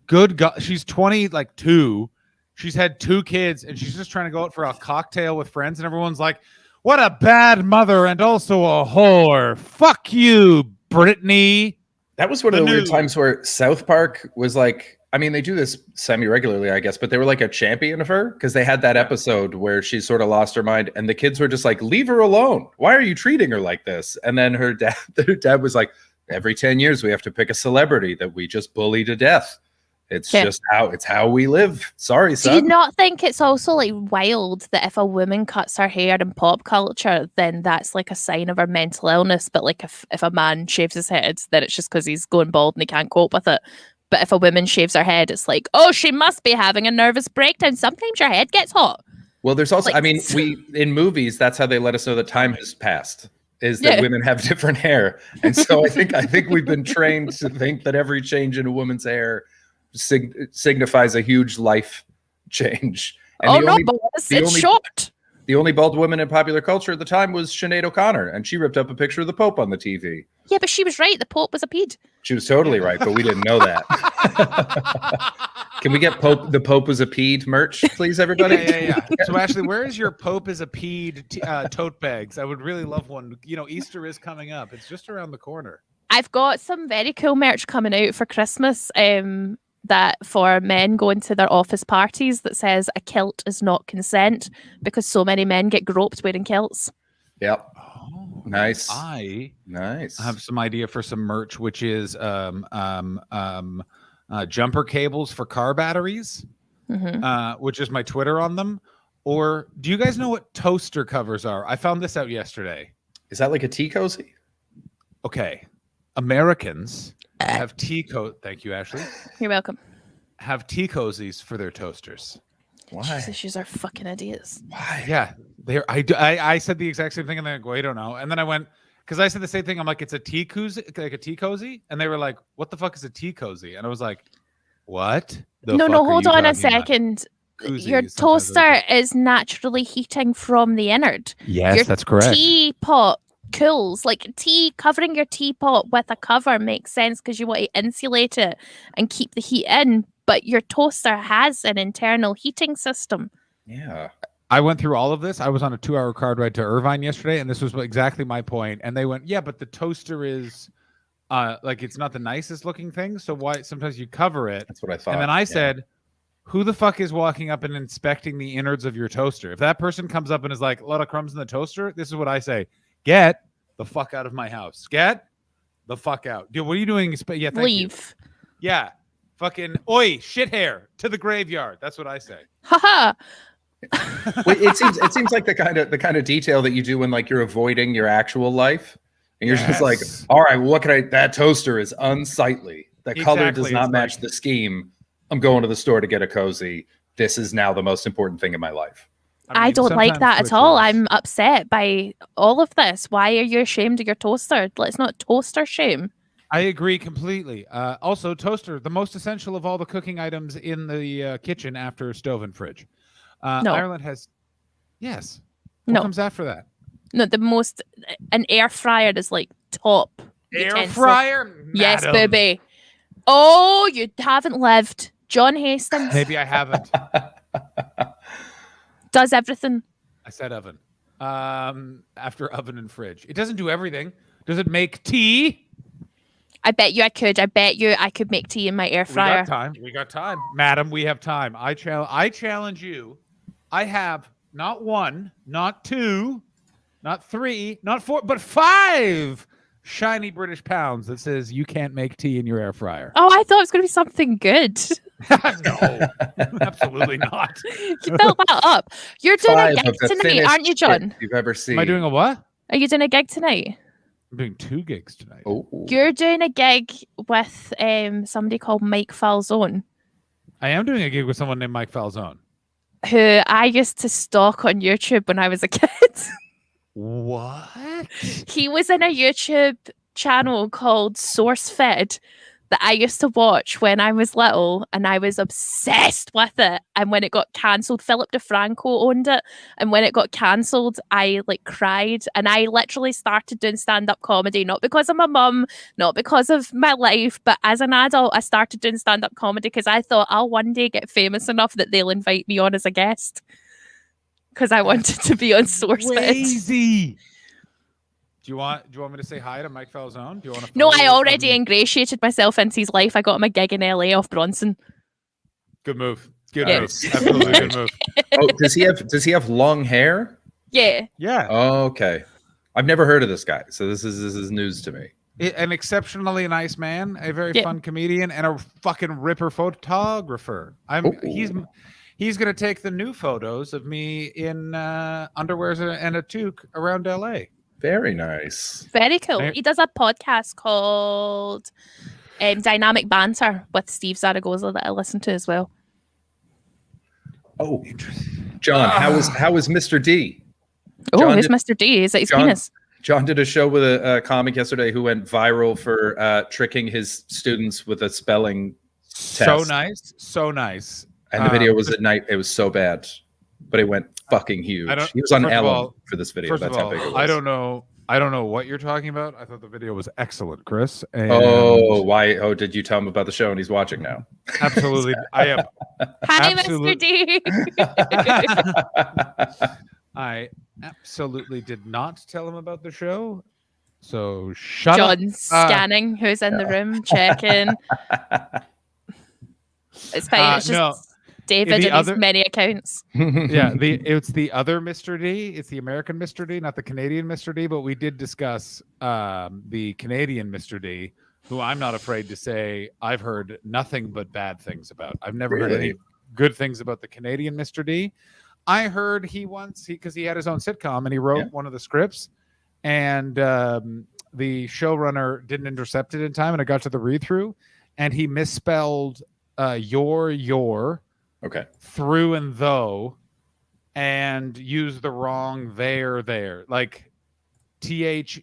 good God, she's 22. She's had 2 kids and she's just trying to go out for a cocktail with friends. And everyone's like, what a bad mother and also a whore. Fuck you, Britney. That was one of the weird times where South Park was like, I mean, they do this semi-regularly, I guess, but they were like a champion of her because they had that episode where she sort of lost her mind and the kids were just like, leave her alone. Why are you treating her like this? And then her dad was like, every 10 years we have to pick a celebrity that we just bully to death. It's just how we live. Sorry, son. Do you not think it's also like wild that if a woman cuts her hair in pop culture, then that's like a sign of her mental illness? But like if a man shaves his head, then it's just because he's going bald and he can't cope with it. But if a woman shaves her head, it's like, oh, she must be having a nervous breakdown. Sometimes your head gets hot. Well, there's also, Like- I mean, we in movies, that's how they let us know that time has passed. Is that Yeah. women have different hair, and so I think we've been trained to think that every change in a woman's hair signifies a huge life change. And Oh the no, only, but the it's only- short. the only bald woman in popular culture at the time was Sinead O'Connor, and she ripped up a picture of the Pope on the TV. Yeah, but she was right. The Pope was a ped. She was totally right, but we didn't know that. Can we get the Pope was a ped merch, please, everybody? Yeah. So, Ashley, where is your Pope is a ped tote bags? I would really love one. You know, Easter is coming up. It's just around the corner. I've got some very cool merch coming out for Christmas. That for men going to their office parties that says a kilt is not consent because so many men get groped wearing kilts. Yep. Oh, Nice. I Nice. have some idea for some merch, which is jumper cables for car batteries, which is my Twitter on them. Or do you guys know what toaster covers are? I found this out yesterday. Is that like a tea cozy? Okay. Americans have tea coat. Thank you, Ashley. You're welcome. Have tea cozies for their toasters. Why? Jesus, you are fucking idiots. Why? Yeah, I said the exact same thing, and then I go, I don't know. And then I went because I said the same thing. I'm like, it's a tea cozy, like a tea cozy, and they were like, what the fuck is a tea cozy? And I was like, what? No, hold on a second. Koozies, Your sometimes toaster is naturally heating from the innard. Yes, Your that's correct. Teapot cools. Like tea, covering your teapot with a cover makes sense because you want to insulate it and keep the heat in. But your toaster has an internal heating system. Yeah. I went through all of this. I was on a 2-hour car ride to Irvine yesterday, and this was exactly my point. And they went, yeah, but the toaster is like it's not the nicest looking thing. So why sometimes you cover it? That's what I thought. And then I yeah. said, who the fuck is walking up and inspecting the innards of your toaster? If that person comes up and is like, a lot of crumbs in the toaster, this is what I say. Get the fuck out of my house. Get the fuck out. Dude, what are you doing? Yeah, thank you. Leave. Yeah. Fucking, oi, shit hair to the graveyard. That's what I say. Haha. Well, it seems like the kind of detail that you do when like you're avoiding your actual life, and you're just like, Yes. all right, well, what can I? That toaster is unsightly. The color does Exactly, not it's match like- the scheme. I'm going to the store to get a cozy. This is now the most important thing in my life. I mean, don't like sometimes that at all. Twitch is- I'm upset by all of this. Why are you ashamed of your toaster? Let's not toaster shame. I agree completely. Also, toaster, the most essential of all the cooking items in the kitchen after stove and fridge. No. Ireland has, yes. What No. comes after that? No, the most, an air fryer is like top. Air utensil. fryer? Yes, Madam. baby. Oh, you haven't lived. John Hastings Maybe I haven't. does everything. I said oven. After oven and fridge. It doesn't do everything. Does it make tea? I bet you I could. I bet you I could make tea in my air fryer. We got time. We got time. Madam, we have time. I challenge you. I have not one, not two, not three, not four, but 5 shiny British pounds that says you can't make tea in your air fryer. Oh, I thought it was going to be something good. No, absolutely not. You built that up. You're doing 5 a gig of the tonight, thinnest aren't you, John? shit you've ever seen. Am I doing a what? Are you doing a gig tonight? I'm doing 2 gigs tonight. Oh, You're doing a gig with somebody called Mike Falzone, I am doing a gig with someone named Mike Falzone. who I used to stalk on YouTube when I was a kid. What? He was in a YouTube channel called SourceFed that I used to watch when I was little, and I was obsessed with it. And when it got cancelled, Philip DeFranco owned it, and when it got cancelled, I like cried, and I literally started doing stand-up comedy, not because of my mum, not because of my life, but as an adult, I started doing stand-up comedy because I thought I'll one day get famous enough that they'll invite me on as a guest. Because I wanted to be on SourceFed. Crazy. Do you want me to say hi to Mike Falzone? Do you want to? No, I already ingratiated myself into his life. I got him a gig in LA off Bronson. Good move. Good Yeah. move. Absolutely good move. oh, does he have long hair? Yeah. Yeah. Oh, okay. I've never heard of this guy, so this is news to me. An exceptionally nice man, a very Yeah. fun comedian, and a fucking ripper photographer. He's gonna take the new photos of me in underwears and a toque around LA. Very nice. Very cool. There- He does a podcast called Dynamic Banter with Steve Zaragoza that I listen to as well. Oh, Interesting. John, how was Mr. D? Oh, John who's did- Mr. D? Is that his John- penis? John did a show with a comic yesterday who went viral for tricking his students with a spelling So test. nice, so nice. And the video was at night. It was so bad, but it went fucking huge. I don't- He was on first of Ellen all- for this video. First That's of how all, big it was. I don't know what you're talking about. I thought the video was excellent, Chris. And Oh, why? Oh, did you tell him about the show and he's watching now? absolutely. I am. Hi, Absolute- Mr. D. I absolutely did not tell him about the show. So shut up. John's scanning who's in the room, checking. It's fine. It's just no. David The and his other- many accounts. Yeah, it's the other Mr. D. It's the American Mr. D, not the Canadian Mr. D. But we did discuss the Canadian Mr. D, who I'm not afraid to say I've heard nothing but bad things about. I've never heard any Really? good things about the Canadian Mr. D. I heard because he had his own sitcom and he wrote one of the scripts, and the showrunner didn't intercept it in time, and I got to the read through, and he misspelled your Okay. through and though, and use the wrong there, like THIER,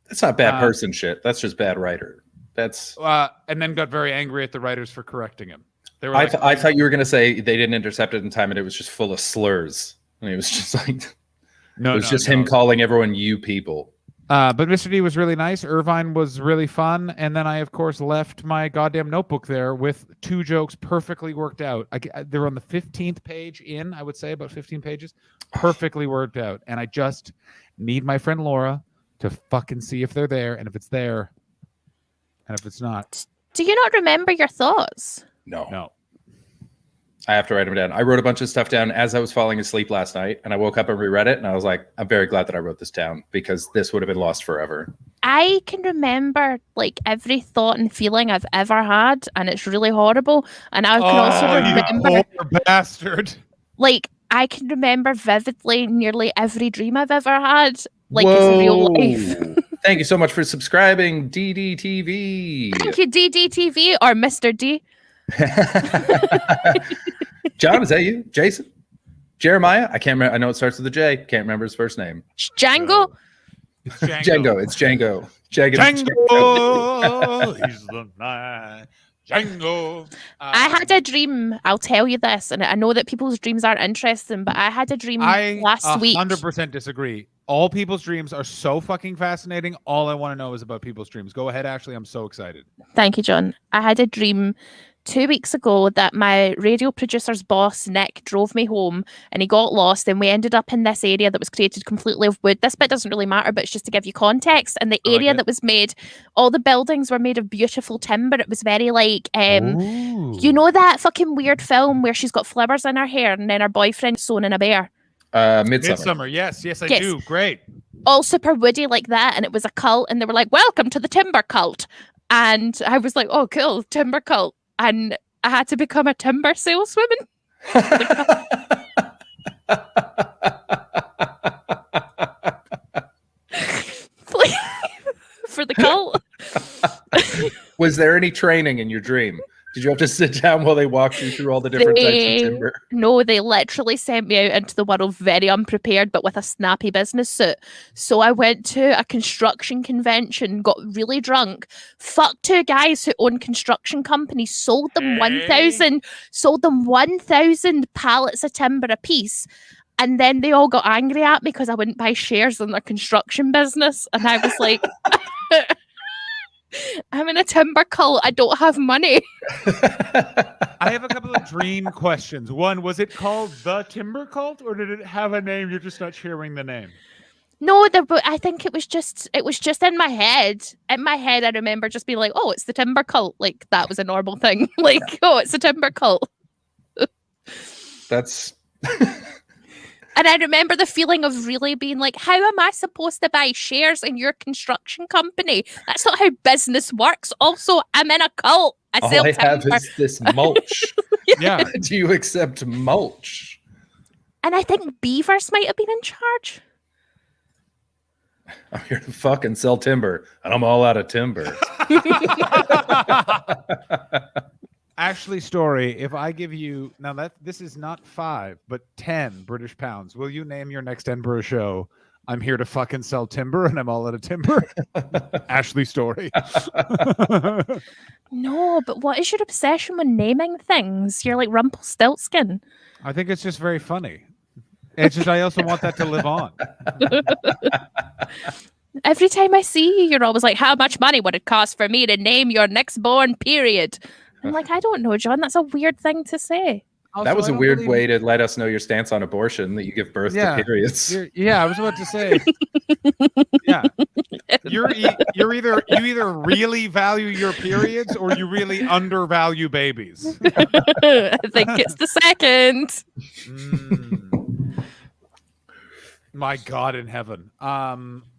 That's not bad person shit. That's just bad writer. That's. and then got very angry at the writers for correcting him. They were I, like, I thought you were gonna say they didn't intercept it in time, and it was just full of slurs, and it was just like no, it was just him calling everyone "you people." But Mr. D was really nice. Irvine was really fun, and then I, of course, left my goddamn notebook there with 2 jokes perfectly worked out. They're on the 15th page in, I would say, about 15 pages, perfectly worked out. And I just need my friend Laura to fucking see if they're there, and if it's there, and if it's not. Do you not remember your thoughts? No. I have to write them down. I wrote a bunch of stuff down as I was falling asleep last night, and I woke up and reread it, and I was like, I'm very glad that I wrote this down because this would have been lost forever. I can remember like every thought and feeling I've ever had, and it's really horrible. And I can also remember, you poor bastard. like, I can remember vividly nearly every dream I've ever had, like it's real life. Thank you so much for subscribing, DDTV. Thank you, DDTV or Mr. D. John, is that you? Jason? Jeremiah? I can't remember. I know it starts with a J. Can't remember his first name. Django. It's Django. Django. It's Django. Django. He's the night. Django. I had a dream. I'll tell you this, and I know that people's dreams aren't interesting, but I had a dream last week. 100% disagree. All people's dreams are so fucking fascinating. All I want to know is about people's dreams. Go ahead, Ashley. I'm so excited. Thank you, John. I had a dream 2 weeks ago that my radio producer's boss, Nick, drove me home and he got lost, and we ended up in this area that was created completely of wood. This bit doesn't really matter, but it's just to give you context. And the area that was made, all the buildings were made of beautiful timber. It was very like, you know that fucking weird film where she's got flowers in her hair and then her boyfriend's sewn in a bear? Midsummer. Yes, I do. Great. All super woody like that. And it was a cult, and they were like, welcome to the timber cult. And I was like, oh, cool, timber cult. And I had to become a timber saleswoman. For the cult. Was there any training in your dream? Did you have to sit down while they walked you through all the different types of timber? No, they literally sent me out into the world very unprepared, but with a snappy business suit. So I went to a construction convention, got really drunk, fucked 2 guys who own construction companies, sold them 1,000 pallets of timber a piece. And then they all got angry at me because I wouldn't buy shares in their construction business. And I was like, I'm in a timber cult. I don't have money. I have a couple of dream questions. One, was it called the Timber Cult, or did it have a name? You're just not sharing the name. No, I think it was just in my head. In my head, I remember just being like, "Oh, it's the timber cult." Like that was a normal thing. Like, "Oh, it's a timber cult." That's. And I remember the feeling of really being like, how am I supposed to buy shares in your construction company? That's not how business works. Also, I'm in a cult. All I have is this mulch. Yeah. Do you accept mulch? And I think beavers might have been in charge. I'm here to fucking sell timber, and I'm all out of timber. Ashley Story, if I give you now that this is not 5 but 10 British pounds, will you name your next Edinburgh show? I'm here to fucking sell timber and I'm all out of timber. Ashley Story. No, but what is your obsession with naming things? You're like Rumpelstiltskin. I think it's just very funny. It's just I also want that to live on. Every time I see you, you're always like, how much money would it cost for me to name your next born period? I'm like, I don't know, John. That's a weird thing to say. Also, That was I a don't weird believe- way to let us know your stance on abortion, that you give birth to periods. Yeah, I was about to say. Yeah, you either really value your periods or you really undervalue babies. I think it's the second. My God in heaven.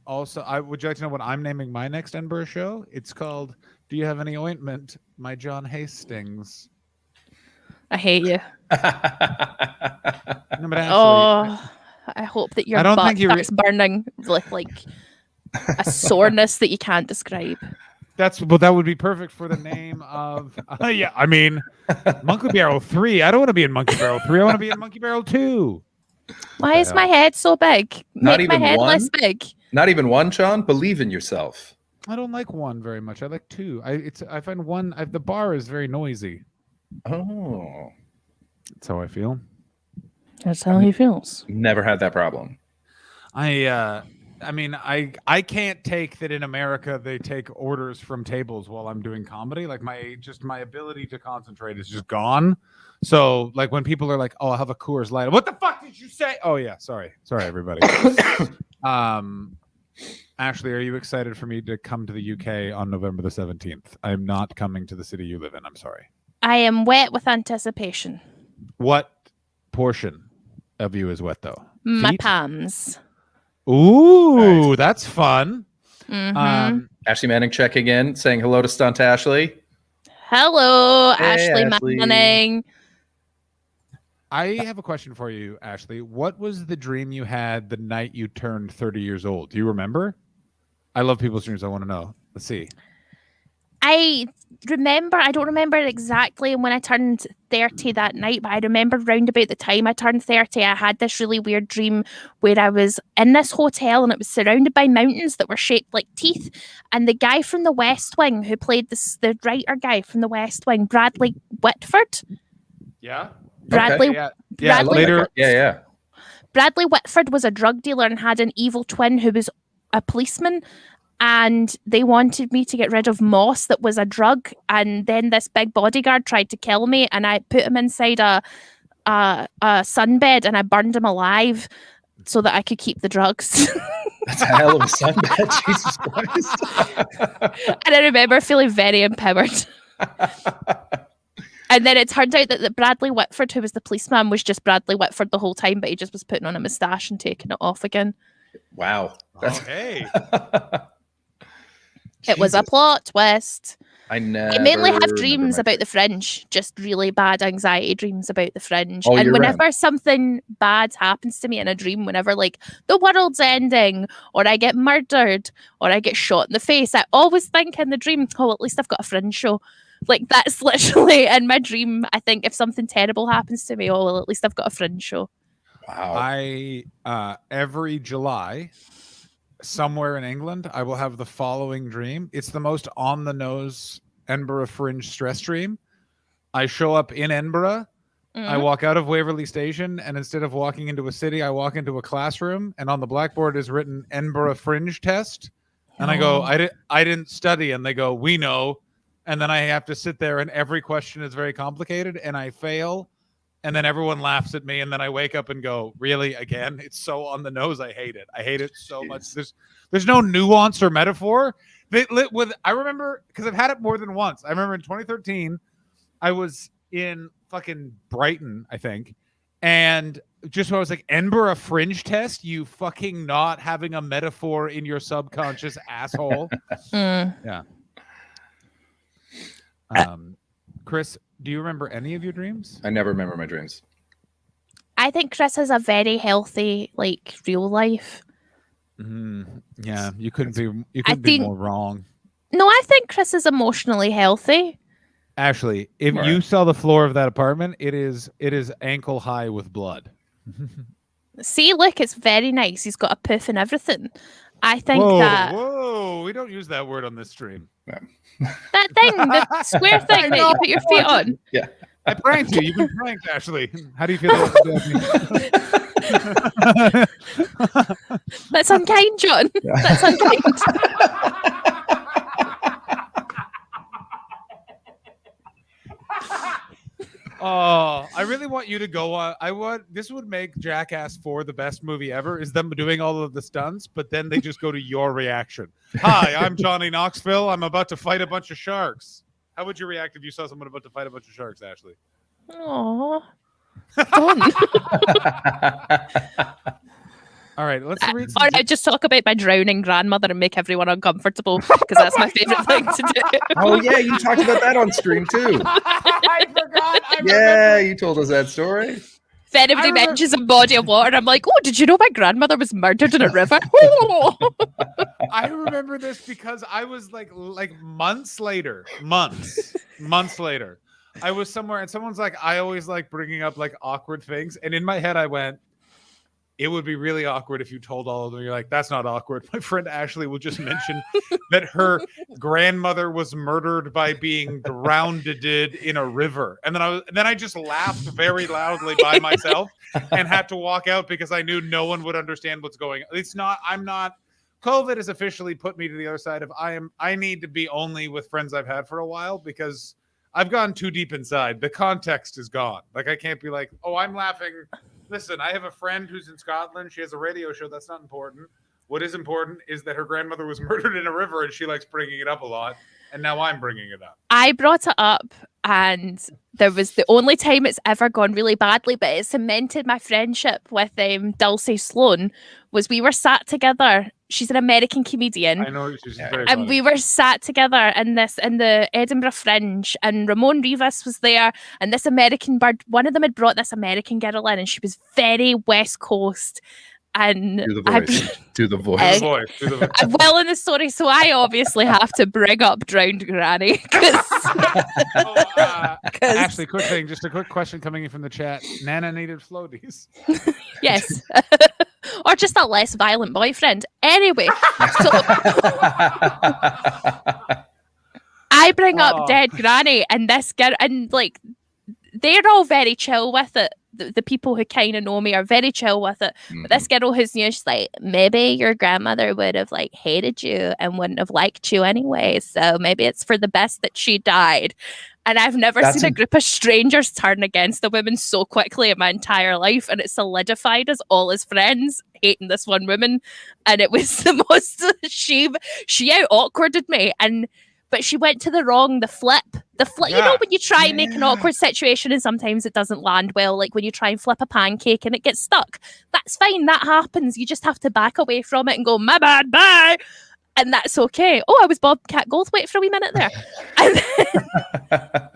Also, would you like to know what I'm naming my next Edinburgh show? It's called "Do You Have Any Ointment?" My John Hastings. I hate you. No, but actually, Oh, I hope that your I don't butt think you starts burning with like a soreness that you can't describe. that would be perfect for the name of. Yeah, I mean, Monkey Barrel 3. I don't want to be in Monkey Barrel 3. I want to be in Monkey Barrel 2. Why is my head so big? Not Make my even head one? less big. Not even one, John? Believe in yourself. I don't like 1 very much. I like 2. I find 1. The bar is very noisy. Oh. That's how I feel. That's how he feels. Never had that problem. I mean, I can't take that in America they take orders from tables while I'm doing comedy. Like my ability to concentrate is just gone. So like when people are like, "Oh, I'll have a Coors Light." What the fuck did you say? Oh yeah, sorry everybody. Ashley, are you excited for me to come to the UK on November the 17th? I'm not coming to the city you live in. I'm sorry. I am wet with anticipation. What portion of you is wet though? My Feet? palms. Ooh, Nice. that's fun. Mhm. Ashley Manning checking in, saying hello to Stunt Ashley. Hello, Hey, Ashley Ashley. Manning. I have a question for you, Ashley. What was the dream you had the night you turned 30 years old? Do you remember? I love people's dreams. I want to know. Let's see. I don't remember exactly when I turned 30 that night, but I remember round about the time I turned 30, I had this really weird dream where I was in this hotel and it was surrounded by mountains that were shaped like teeth. And the guy from the West Wing who played the writer guy from the West Wing, Bradley Whitford. Yeah. Bradley, Yeah. Bradley, Later. Yeah. Bradley Whitford was a drug dealer and had an evil twin who was a policeman. And they wanted me to get rid of moss that was a drug. And then this big bodyguard tried to kill me, and I put him inside a sunbed and I burned him alive so that I could keep the drugs. That's a hell of a sunbed, Jesus Christ. And I remember feeling very empowered. And then it turned out that Bradley Whitford, who was the policeman, was just Bradley Whitford the whole time, but he just was putting on a moustache and taking it off again. Wow. Hey. It was a plot twist. I never I mainly have remember dreams my about the Fringe, just really bad anxiety dreams about the Fringe. All And year whenever something bad happens to me in a dream, whenever like the world's ending, or I get murdered, or I get shot in the face, I always think in the dream, oh, at least I've got a Fringe show. Like that's literally in my dream. I think if something terrible happens to me, oh, well, at least I've got a Fringe show. Wow. I every July, somewhere in England, I will have the following dream. It's the most on the nose Edinburgh Fringe stress dream. I show up in Edinburgh. I walk out of Waverley Station, and instead of walking into a city, I walk into a classroom, and on the blackboard is written Edinburgh Fringe test. And I go, I didn't study, and they go, we know. And then I have to sit there, and every question is very complicated, and I fail. And then everyone laughs at me, and then I wake up and go, really, again? It's so on the nose. I hate it. I hate it so much. There's no nuance or metaphor. I remember, because I've had it more than once. I remember in 2013, I was in fucking Brighton, I think. And just when I was like, Edinburgh Fringe test, you fucking not having a metaphor in your subconscious, asshole. Yeah. Chris, do you remember any of your dreams? I never remember my dreams. I think Chris has a very healthy, like, real life. Yeah, you couldn't be more wrong. No, I think Chris is emotionally healthy. Ashley, if All you right. saw the floor of that apartment, it is ankle high with blood. See, look, it's very nice. He's got a poof and everything. I think Whoa, that whoa! We don't use that word on this stream. that thing, the square thing that you put your feet on. Yeah. I pranked you. You've been pranked, Ashley. How do you feel about that? That's unkind, John. That's unkind. Oh, I really want you to go on. This would make Jackass 4 the best movie ever, is them doing all of the stunts, but then they just go to your reaction. Hi, I'm Johnny Knoxville. I'm about to fight a bunch of sharks. How would you react if you saw someone about to fight a bunch of sharks, Ashley? Aww. Don't. All right, let's read Or I just talk about my drowning grandmother and make everyone uncomfortable because that's my favorite thing to do. Oh yeah, you talked about that on stream too. I forgot. Yeah, you told us that story. If anybody mentions a body of water, I'm like, oh, did you know my grandmother was murdered in a river? I remember this because I was like months later, I was somewhere and someone's like, I always like bringing up like awkward things. And in my head, I went, it would be really awkward if you told all of them. You're like, that's not awkward. My friend Ashley will just mention that her grandmother was murdered by being drowned in a river. And then I just laughed very loudly by myself and had to walk out because I knew no one would understand what's going on. COVID has officially put me to the other side of I need to be only with friends I've had for a while because I've gone too deep inside. The context is gone. Like I can't be like, oh, I'm laughing. Listen, I have a friend who's in Scotland. She has a radio show. That's not important. What is important is that her grandmother was murdered in a river and she likes bringing it up a lot. And now I'm bringing it up. I brought it up and there was the only time it's ever gone really badly, but it cemented my friendship with Dulcie Sloan was we were sat together. She's an American comedian. I know she's very and funny. we were sat together in the Edinburgh Fringe and Ramon Rivas was there and this American bird, one of them had brought this American girl in and she was very West Coast. And Do the voice. Do the voice. Do the voice. I'm well in the story, so I obviously have to bring up Drowned Granny. 'Cause Ashley, quick thing, just a quick question coming in from the chat. Nana needed floaties. yes. Or just a less violent boyfriend. Anyway, so I bring up Dead Granny and this girl, and like they're all very chill with it. The people who kind of know me are very chill with it. But this girl who's new, she's like, maybe your grandmother would have like hated you and wouldn't have liked you anyway. So maybe it's for the best that she died. And I've never seen a group of strangers turn against a woman so quickly in my entire life. And it solidified us all as friends, hating this one woman. And it was the most, she out awkwarded me. But she went to the flip. Yeah. You know, when you try and make an awkward situation and sometimes it doesn't land well, like when you try and flip a pancake and it gets stuck. That's fine. That happens. You just have to back away from it and go, my bad, bye. And that's okay. Oh, I was Bobcat Goldthwait for a wee minute there.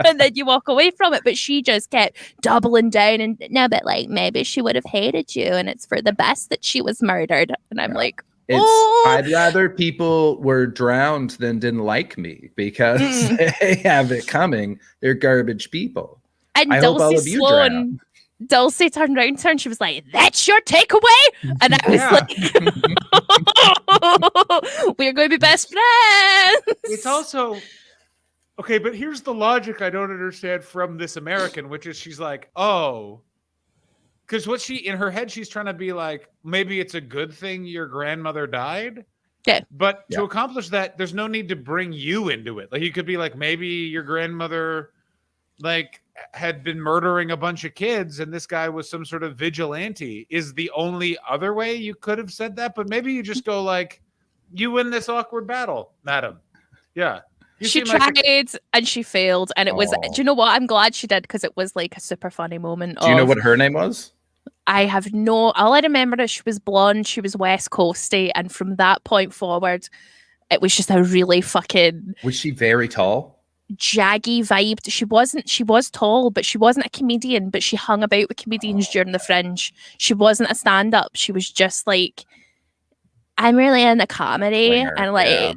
And then you walk away from it. But she just kept doubling down and no, but like maybe she would have hated you and it's for the best that she was murdered. And I'm like, I'd rather people were drowned than didn't like me because they have it coming. They're garbage people. And I hope all of you drown. Dulcie turned around to her and she was like, that's your takeaway? And I was like, we're going to be best friends. It's also, okay, but here's the logic I don't understand from this American, which is she's like, oh, because what in her head, she's trying to be like, maybe it's a good thing your grandmother died. Yeah. But to accomplish that, there's no need to bring you into it. Like you could be like, maybe your grandmother like had been murdering a bunch of kids and this guy was some sort of vigilante is the only other way you could have said that. But maybe you just go like, you win this awkward battle, madam. Yeah. She tried and she failed. And it was, do you know what? I'm glad she did because it was like a super funny moment. Do you know what her name was? I have all I remember is she was blonde, she was West Coasty, and from that point forward, it was just a really fucking... Was she very tall? Jaggy vibe. She was tall, but she wasn't a comedian, but she hung about with comedians during the Fringe. She wasn't a stand-up. She was just like, I'm really into comedy, and like...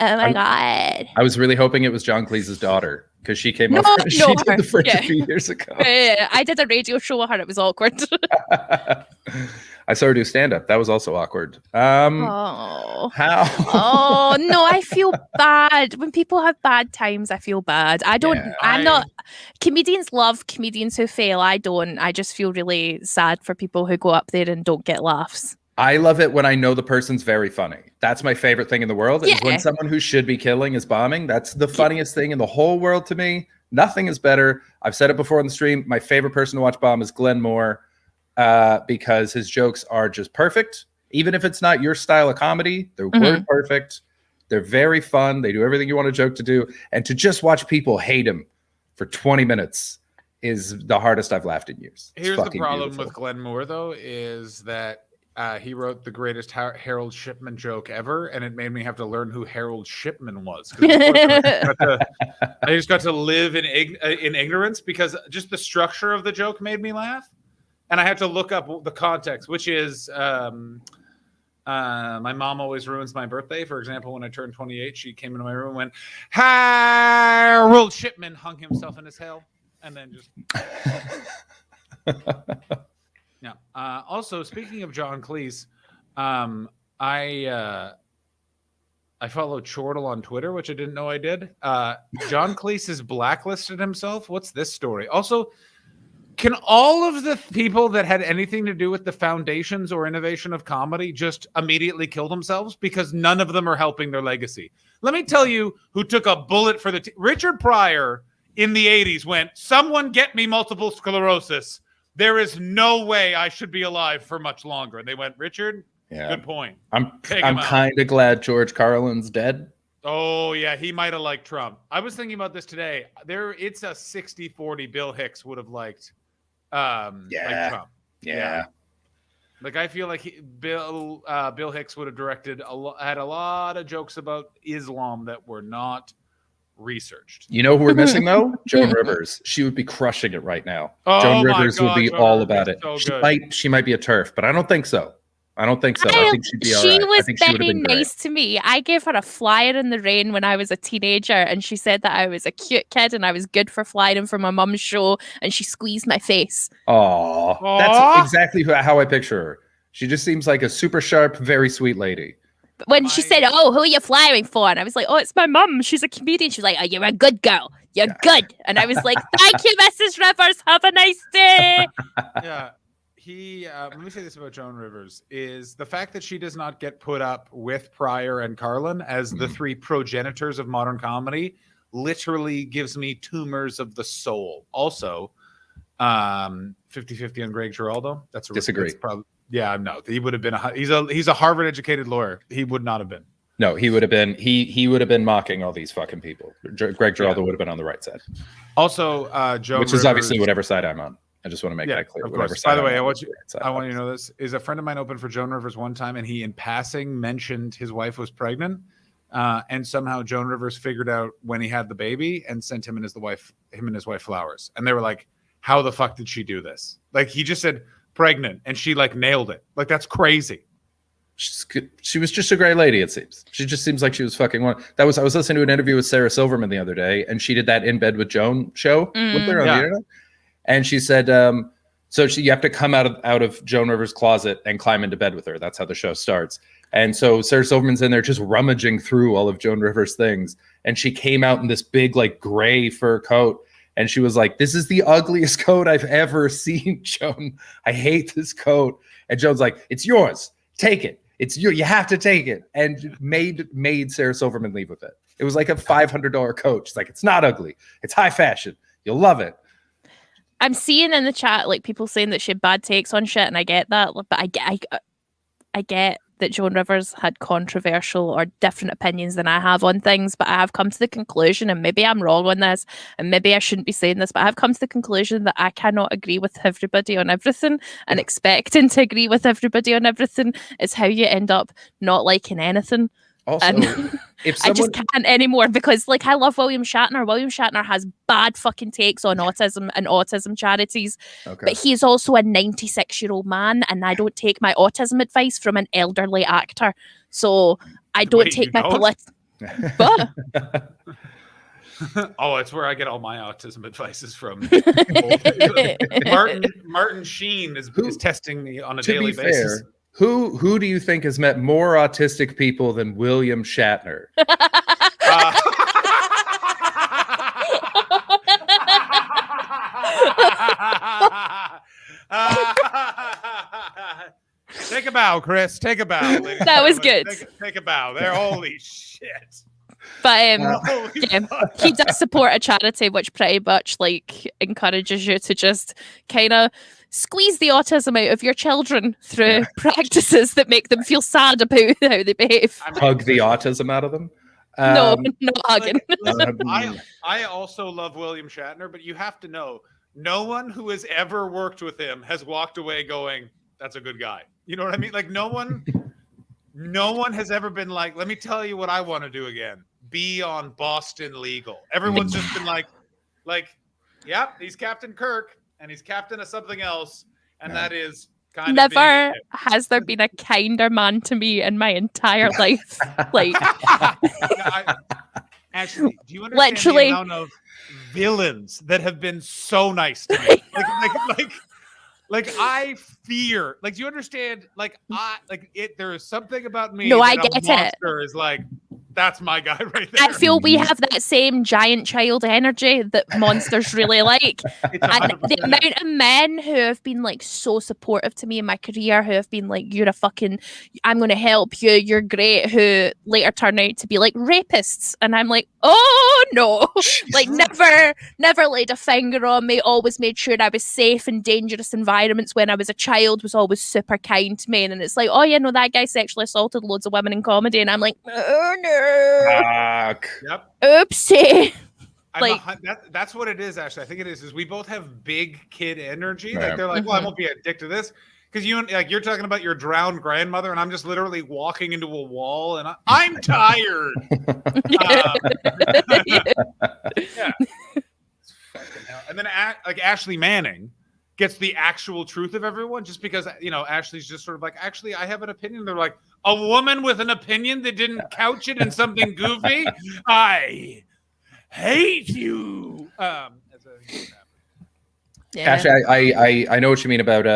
Oh my God. I was really hoping it was John Cleese's daughter because she came No, over. She no, did the fridge yeah. a few years ago. I did a radio show with her. It was awkward. I saw her do stand up. That was also awkward. Oh. How? Oh no, I feel bad when people have bad times. I feel bad. I don't. Yeah. I'm not. Comedians love comedians who fail. I don't. I just feel really sad for people who go up there and don't get laughs. I love it when I know the person's very funny. That's my favorite thing in the world. Is when someone who should be killing is bombing. That's the funniest thing in the whole world to me. Nothing is better. I've said it before on the stream. My favorite person to watch bomb is Glenn Moore, because his jokes are just perfect. Even if it's not your style of comedy, they're word perfect. They're very fun. They do everything you want a joke to do. And to just watch people hate him for 20 minutes is the hardest I've laughed in years. It's Here's the fucking problem beautiful. with Glenn Moore, though, is that he wrote the greatest Harold Shipman joke ever, and it made me have to learn who Harold Shipman was. 'Cause I just got to live in ignorance, because just the structure of the joke made me laugh, and I had to look up the context, which is my mom always ruins my birthday. For example, when I turned 28, she came into my room and went, "Harold Shipman hung himself in his hell," and then just. Yeah. Also, speaking of John Cleese, I followed Chortle on Twitter, which I didn't know I did. John Cleese has blacklisted himself. What's this story? Also, can all of the people that had anything to do with the foundations or innovation of comedy just immediately kill themselves? Because none of them are helping their legacy. Let me tell you who took a bullet for the Richard Pryor in the 80s went, "Someone get me multiple sclerosis. There is no way I should be alive for much longer." And they went, "Richard, good point. I'm kind of glad George Carlin's dead. Oh, yeah, he might have liked Trump. I was thinking about this today. It's a 60-40 Bill Hicks would have liked Trump. Yeah. Like, I feel like Bill Hicks would have had a lot of jokes about Islam that were not researched. You know who we're missing, though? Joan Rivers. She would be crushing it right now. Oh, Joan my Rivers would God, be Joan all Rivers about is it. so She might be a turf, but I don't think so. I think she'd be all She right. I was think she would have very been great. nice to me. I gave her a flyer in the rain when I was a teenager, and she said that I was a cute kid and I was good for flying for my mum's show, and she squeezed my face. Aw, that's exactly how I picture her. She just seems like a super sharp, very sweet lady. But when she said, "Oh, who are you flying for?" and I was like, "Oh, it's my mum. She's a comedian." She's like, "Oh, you're a good girl. You're good." And I was like, "Thank you, Mrs. Rivers. Have a nice day." Yeah. Let me say this about Joan Rivers, is the fact that she does not get put up with Pryor and Carlin as the three progenitors of modern comedy literally gives me tumors of the soul. Also, 50-50 on Greg Giraldo. Disagree. That's probably, yeah, no, he would have been he's a Harvard educated lawyer. He would not have been. No, he would have been. He would have been mocking all these fucking people. Greg Giraldo would have been on the right side. Also, Joan which Rivers, is obviously whatever side I'm on. I just want to make that clear. Of course. By the way, I want you to know this. Is a friend of mine opened for Joan Rivers one time, and he, in passing, mentioned his wife was pregnant, and somehow Joan Rivers figured out when he had the baby and sent him and his wife flowers. And they were like, "How the fuck did she do this?" Like, he just said pregnant, and she like nailed it. Like, that's crazy. She was just a great lady. It seems she just seems like she was fucking one. I was listening to an interview with Sarah Silverman the other day, and she did that In Bed with Joan show with her on the internet. And she said, you have to come out of Joan Rivers' closet and climb into bed with her. That's how the show starts. And so Sarah Silverman's in there just rummaging through all of Joan Rivers' things. And she came out in this big, like, gray fur coat. And she was like, "This is the ugliest coat I've ever seen, Joan. I hate this coat." And Joan's like, "It's yours. Take it. It's you. You have to take it." And made Sarah Silverman leave with it. It was like a $500 coat. She's like, "It's not ugly. It's high fashion. You'll love it." I'm seeing in the chat like people saying that she had bad takes on shit, and I get that, but I get that Joan Rivers had controversial or different opinions than I have on things, but I have come to the conclusion, and maybe I'm wrong on this, and maybe I shouldn't be saying this, but I have come to the conclusion that I cannot agree with everybody on everything, and expecting to agree with everybody on everything is how you end up not liking anything. Also, if I just can't anymore, because like, I love William Shatner. William Shatner has bad fucking takes on autism and autism charities, but he's also a 96-year-old man, and I don't take my autism advice from an elderly actor. So I don't take my don't? but Oh, it's where I get all my autism advices from. Martin Sheen is testing me on a To daily be basis. fair, who do you think has met more autistic people than William Shatner? Take a bow, Chris. Take a bow. ladies and That was gentlemen. good. Take a bow. There. Holy shit. But Holy yeah, fuck. he does support a charity which pretty much like encourages you to just kind of squeeze the autism out of your children through practices that make them feel sad about how they behave. Hug the autism out of them? No, not hugging. I also love William Shatner, but you have to know, no one who has ever worked with him has walked away going, "That's a good guy." You know what I mean? Like no one has ever been like, "Let me tell you what I want to do again. Be on Boston Legal." Everyone's just been like, "Yep, he's Captain Kirk, and he's captain of something else, and that is kind of Never has there been a kinder man to me in my entire life. Like, Actually, do you understand Literally. the amount of villains that have been so nice to me? Like I fear. Like, do you understand? There is something about me. No, I that a get it. monster is like, that's my guy right there. I feel we have that same giant child energy that monsters really like. And the amount of men who have been like so supportive to me in my career, who have been like, "You're a fucking, I'm going to help you, you're great," who later turn out to be like rapists. And I'm like, oh no, like never laid a finger on me, always made sure I was safe in dangerous environments when I was a child, was always super kind to me. And it's like, oh yeah, no, that guy sexually assaulted loads of women in comedy. And I'm like, oh no. Fuck. Yep. Oopsie. That's what it is. Actually, I think it is we both have big kid energy. Yeah. Like they're like, well, I won't be a dick to this because you're talking about your drowned grandmother, and I'm just literally walking into a wall, and I'm tired. Yeah. Fucking hell. And then Ashley Manning gets the actual truth of everyone just because Ashley's just sort of like, actually, I have an opinion. They're like, a woman with an opinion that didn't couch it in something goofy. I hate you. Actually, I know what you mean about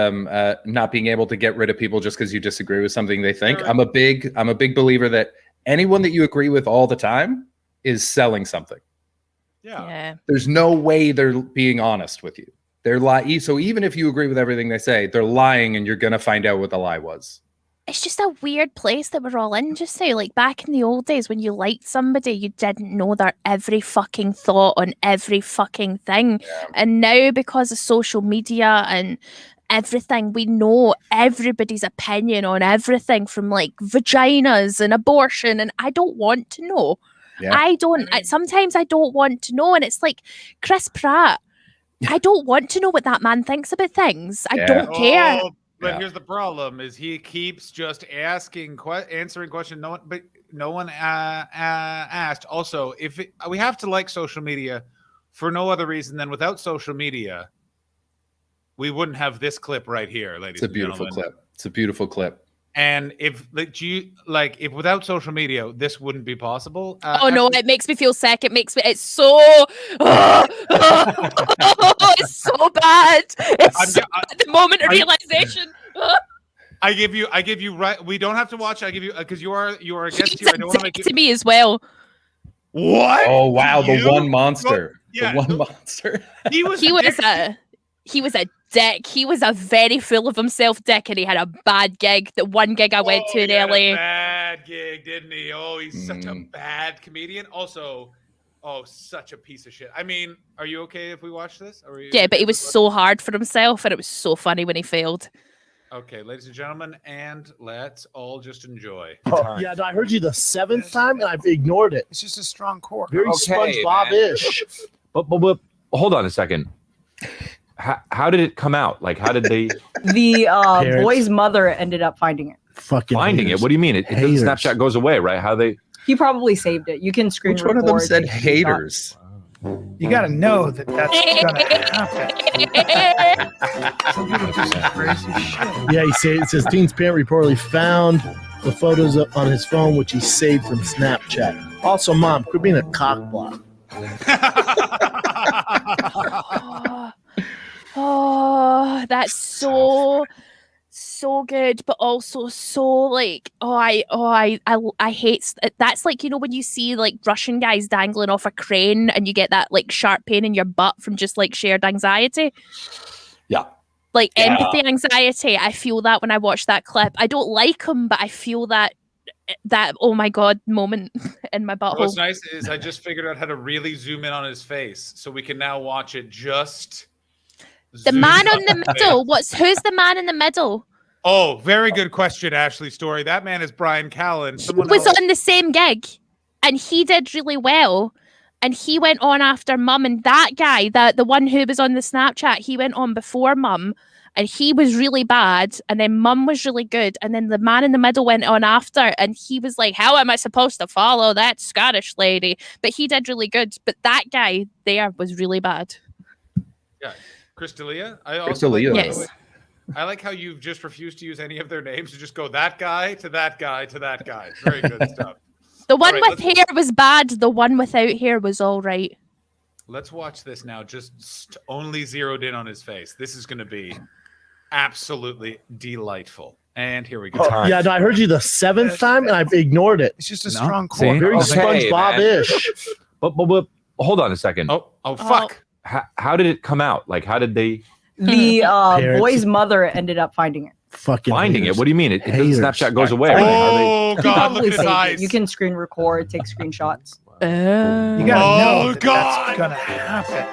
not being able to get rid of people just because you disagree with something they think. I'm a big believer that anyone that you agree with all the time is selling something. Yeah. There's no way they're being honest with you. They're lying. So even if you agree with everything they say, they're lying, and you're gonna find out what the lie was. It's just a weird place that we're all in just now. Like back in the old days when you liked somebody, you didn't know their every fucking thought on every fucking thing. Yeah. And now because of social media and everything, we know everybody's opinion on everything from like vaginas and abortion. And I don't want to know. Yeah. Sometimes I don't want to know. And it's like Chris Pratt. I don't want to know what that man thinks about things. I don't care. But here's the problem: is he keeps just answering questions. No one asked. Also, we have to like social media for no other reason than without social media, we wouldn't have this clip right here, ladies. It's a beautiful clip. It's a beautiful clip. And if without social media, this wouldn't be possible. No, it makes me feel sick. It's so, it's so bad. It's the moment of realization. I give you right. We don't have to watch. I give you because you are a guest here. I don't want to make to me as well. What? Oh wow, the one monster. The one monster. He was a dick. He was a very full of himself dick, and he had a bad gig. The one gig I went to in LA. Bad gig, didn't he? Oh, he's such a bad comedian. Also, such a piece of shit. I mean, are you okay if we watch this? But he was so hard for himself, and it was so funny when he failed. Okay, ladies and gentlemen, and let's all just enjoy. Yeah, I heard you the 7th time, and I've ignored it. It's just a strong core. Very SpongeBob-ish. But hold on a second. How did it come out? Like, how did they? The boy's mother ended up finding it. Finding it? What do you mean? It Snapchat goes away, right? How they? He probably saved it. You can screen record. Which one of them said haters? You got to know that that's going to happen. Some people do some crazy shit. Yeah, it says teen's parent reportedly found the photos on his phone, which he saved from Snapchat. Also, Mom, quit being a cockblock. Oh, that's so good, but also so like I hate that's like, you know, when you see like Russian guys dangling off a crane and you get that like sharp pain in your butt from just like shared anxiety. Yeah. Like empathy anxiety. I feel that when I watch that clip. I don't like him, but I feel that oh my god moment in my butthole. What's nice is I just figured out how to really zoom in on his face, so we can now watch it just. The man in the middle. Who's the man in the middle? Oh, very good question, Ashley Story. That man is Brian Callen. He was on the same gig, and he did really well. And he went on after Mum, and that guy, the one who was on the Snapchat, he went on before Mum, and he was really bad. And then Mum was really good, and then the man in the middle went on after, and he was like, "How am I supposed to follow that Scottish lady?" But he did really good. But that guy there was really bad. Yeah, Chris D'Elia. Yes. I like how you've just refused to use any of their names to just go that guy to that guy to that guy. Very good stuff. The one with hair was bad. The one without hair was all right. Let's watch this now. Just only zeroed in on his face. This is going to be absolutely delightful. And here we go. Yeah, no, I heard you the 7th time and I've ignored it. It's just a strong core. See? Very Okay, SpongeBob-ish. But hold on a second. Oh fuck. How did it come out? Like, how did they The Parents. boy's mother ended up finding it. Fucking finding haters. it? What do you mean? Haters. Snapchat goes away. Oh You god, probably look at his saved it. eyes. You can screen record, take screenshots. You gotta Oh, know that God. that's gonna happen.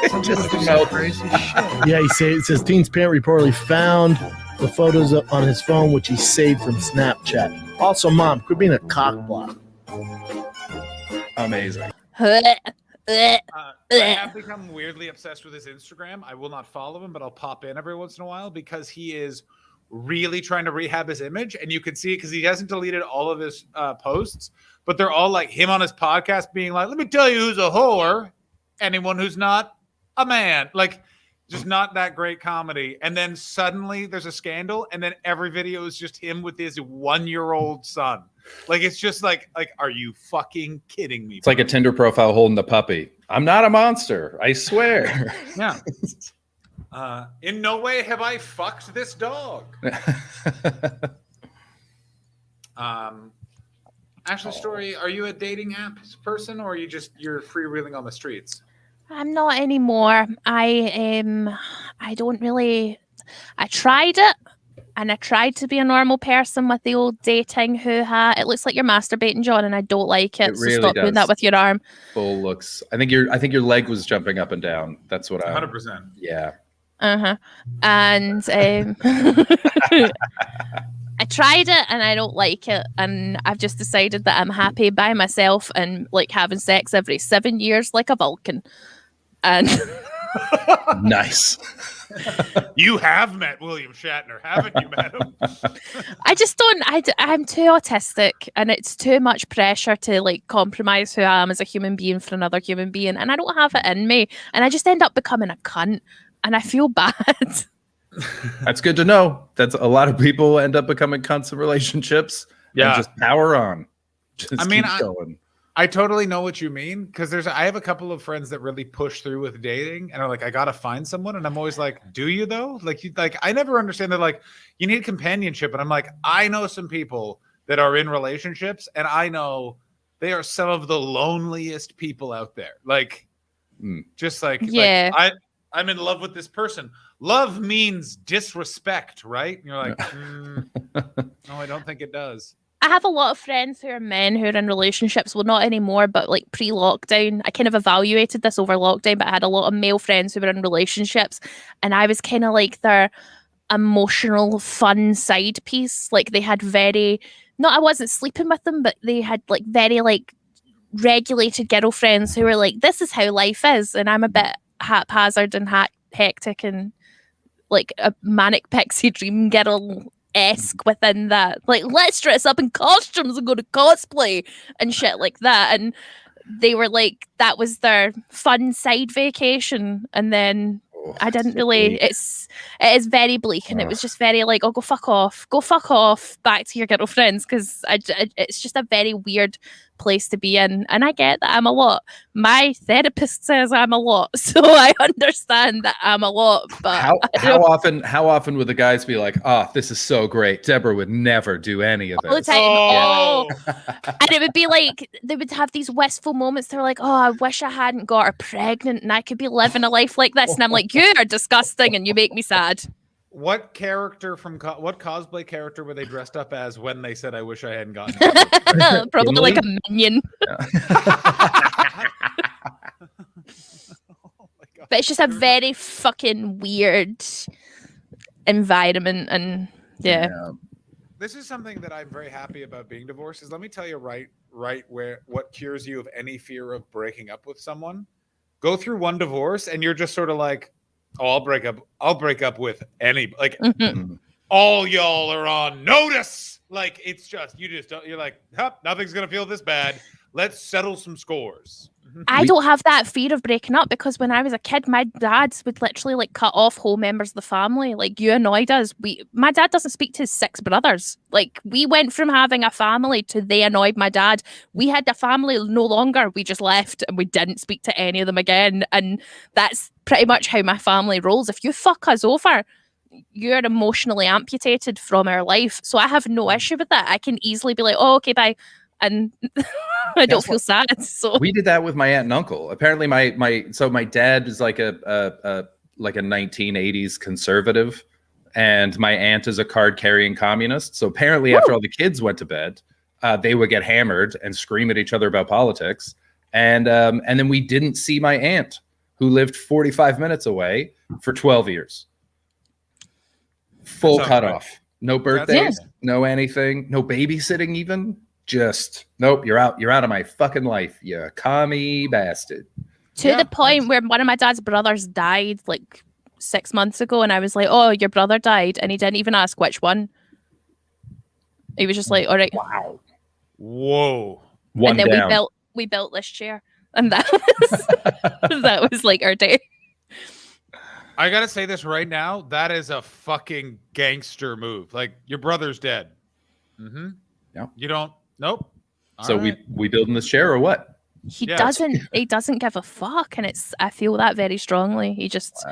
Some people do some crazy shit. Yeah, it says teen's parent reportedly found the photos on his phone, which he saved from Snapchat. Also, Mom, quit being a cockblock. Amazing. I have become weirdly obsessed with his Instagram. I will not follow him, but I'll pop in every once in a while because he is really trying to rehab his image. And you can see it because he hasn't deleted all of his posts, but they're all like him on his podcast being like, let me tell you who's a whore. Anyone who's not a man. Like, just not that great comedy. And then suddenly there's a scandal, and then every video is just him with his 1-year-old son. Like, it's just like, are you fucking kidding me? It's like a Tinder profile holding the puppy. I'm not a monster, I swear. Yeah. In no way have I fucked this dog. Ashley Story, are you a dating app person, or are you're freewheeling on the streets? I'm not anymore. I don't really. I tried it, and I tried to be a normal person with the old dating hoo-ha. It looks like you're masturbating, John, and I don't like it. It So really stop doing does. that with your arm. Full looks. I think your leg was jumping up and down. That's what 100%. Yeah. And I tried it, and I don't like it, and I've just decided that I'm happy by myself and like having sex every 7 years like a Vulcan. And Nice. You have met William Shatner, haven't you, madam? I just don't. I'm too autistic, and it's too much pressure to like compromise who I am as a human being for another human being, and I don't have it in me, and I just end up becoming a cunt, and I feel bad. That's good to know. That's a lot of people end up becoming cunts in relationships. Yeah. And just power on. Just I mean, keep going. I totally know what you mean, because I have a couple of friends that really push through with dating and are like, I gotta find someone, and I'm always like, do you though? Like I never understand that. Like, you need companionship, and I'm like, I know some people that are in relationships, and I know they are some of the loneliest people out there. Like, just like, Yeah. like, I'm in love with this person. Love means disrespect, right? And you're like, no, I don't think it does. I have a lot of friends who are men who are in relationships. Well, not anymore, but like pre-lockdown. I kind of evaluated this over lockdown, but I had a lot of male friends who were in relationships, and I was kind of like their emotional, fun side piece. Like they had I wasn't sleeping with them, but they had like very like regulated girlfriends who were like, this is how life is. And I'm a bit haphazard and hectic and like a manic pixie dream girl-esque within that. Like, let's dress up in costumes and go to cosplay and shit like that. And they were like, that was their fun side vacation. And then I didn't really, it is very bleak, and it was just very like, oh, go fuck off, back to your girlfriends, because it's just a very weird place to be in. And I get that I'm a lot. My therapist says I'm a lot, so I understand that I'm a lot. But how often would the guys be like, "Oh, this is so great. Deborah would never do any of this." all the time. And it would be like they would have these wistful moments. They're like, "Oh, I wish I hadn't got her pregnant, and I could be living a life like this." And I'm like, "You are disgusting, and you make me sad." What character from what cosplay character were they dressed up as when they said, "I wish I hadn't gotten"? Probably like a minion. But it's just a very fucking weird environment, and yeah. This is something that I'm very happy about being divorced. Is let me tell you right where what cures you of any fear of breaking up with someone. Go through one divorce, and you're just sort of like, "Oh, I'll break up with any like." All y'all are on notice. Like it's just you just don't. You're like, nothing's gonna feel this bad. Let's settle some scores. I don't have that fear of breaking up because when I was a kid, my dad would literally like cut off whole members of the family. Like, you annoyed us. My dad doesn't speak to his 6 brothers. Like, we went from having a family to they annoyed my dad. We had a family no longer. We just left and we didn't speak to any of them again. And that's pretty much how my family rolls. If you fuck us over, you're emotionally amputated from our life. So I have no issue with that. I can easily be like, "Oh, okay, bye." And I don't feel sad. So we did that with my aunt and uncle. Apparently, my dad is like a 1980s conservative, and my aunt is a card-carrying communist. So apparently, after all the kids went to bed, they would get hammered and scream at each other about politics, and then we didn't see my aunt, who lived 45 minutes away, for 12 years. Full cutoff. No birthdays, no anything, no babysitting even. Just nope, you're out of my fucking life, you commie bastard. To the point where one of my dad's brothers died like 6 months ago, and I was like, "Oh, your brother died," and he didn't even ask which one. He was just like, "All right." Wow. Whoa. And then we built this chair, and that was like our day. I gotta say this right now. That is a fucking gangster move. Like, your brother's dead. Mm-hmm. Yeah. You don't. Nope. So we building this chair or what? He doesn't give a fuck, and I feel that very strongly. He just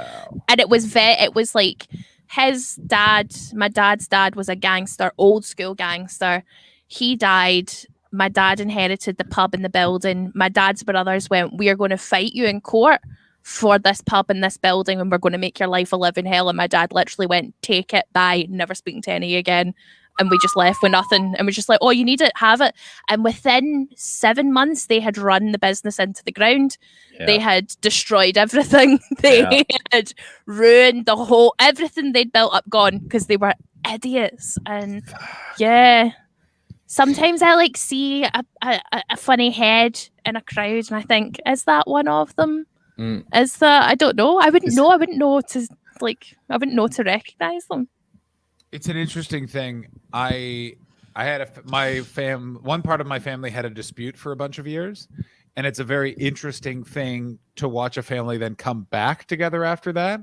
and it was like his dad, my dad's dad was a gangster, old school gangster. He died. My dad inherited the pub and the building. My dad's brothers went, "We are going to fight you in court for this pub and this building, and we're going to make your life a living hell." And my dad literally went, "Take it, bye, never speaking to any again." And we just left with nothing. And we're just like, "Oh, you need it, have it." And within 7 months, they had run the business into the ground. Yeah. They had destroyed everything. They had ruined everything they'd built up, gone, because they were idiots. And yeah, sometimes I like see a funny head in a crowd, and I think, is that one of them? Is that, I don't know. I wouldn't know. I wouldn't know to recognize them. It's an interesting thing. I had one part of my family had a dispute for a bunch of years, and it's a very interesting thing to watch a family then come back together after that,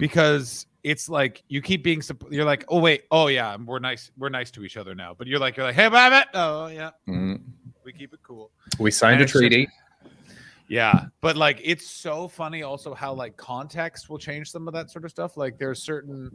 because it's like you keep being, you're like, "Oh wait, oh yeah, we're nice to each other now," but you're like, "Hey, Babbitt, oh yeah, we keep it cool. We signed a treaty." Yeah, but like it's so funny also how like context will change some of that sort of stuff. Like there's certain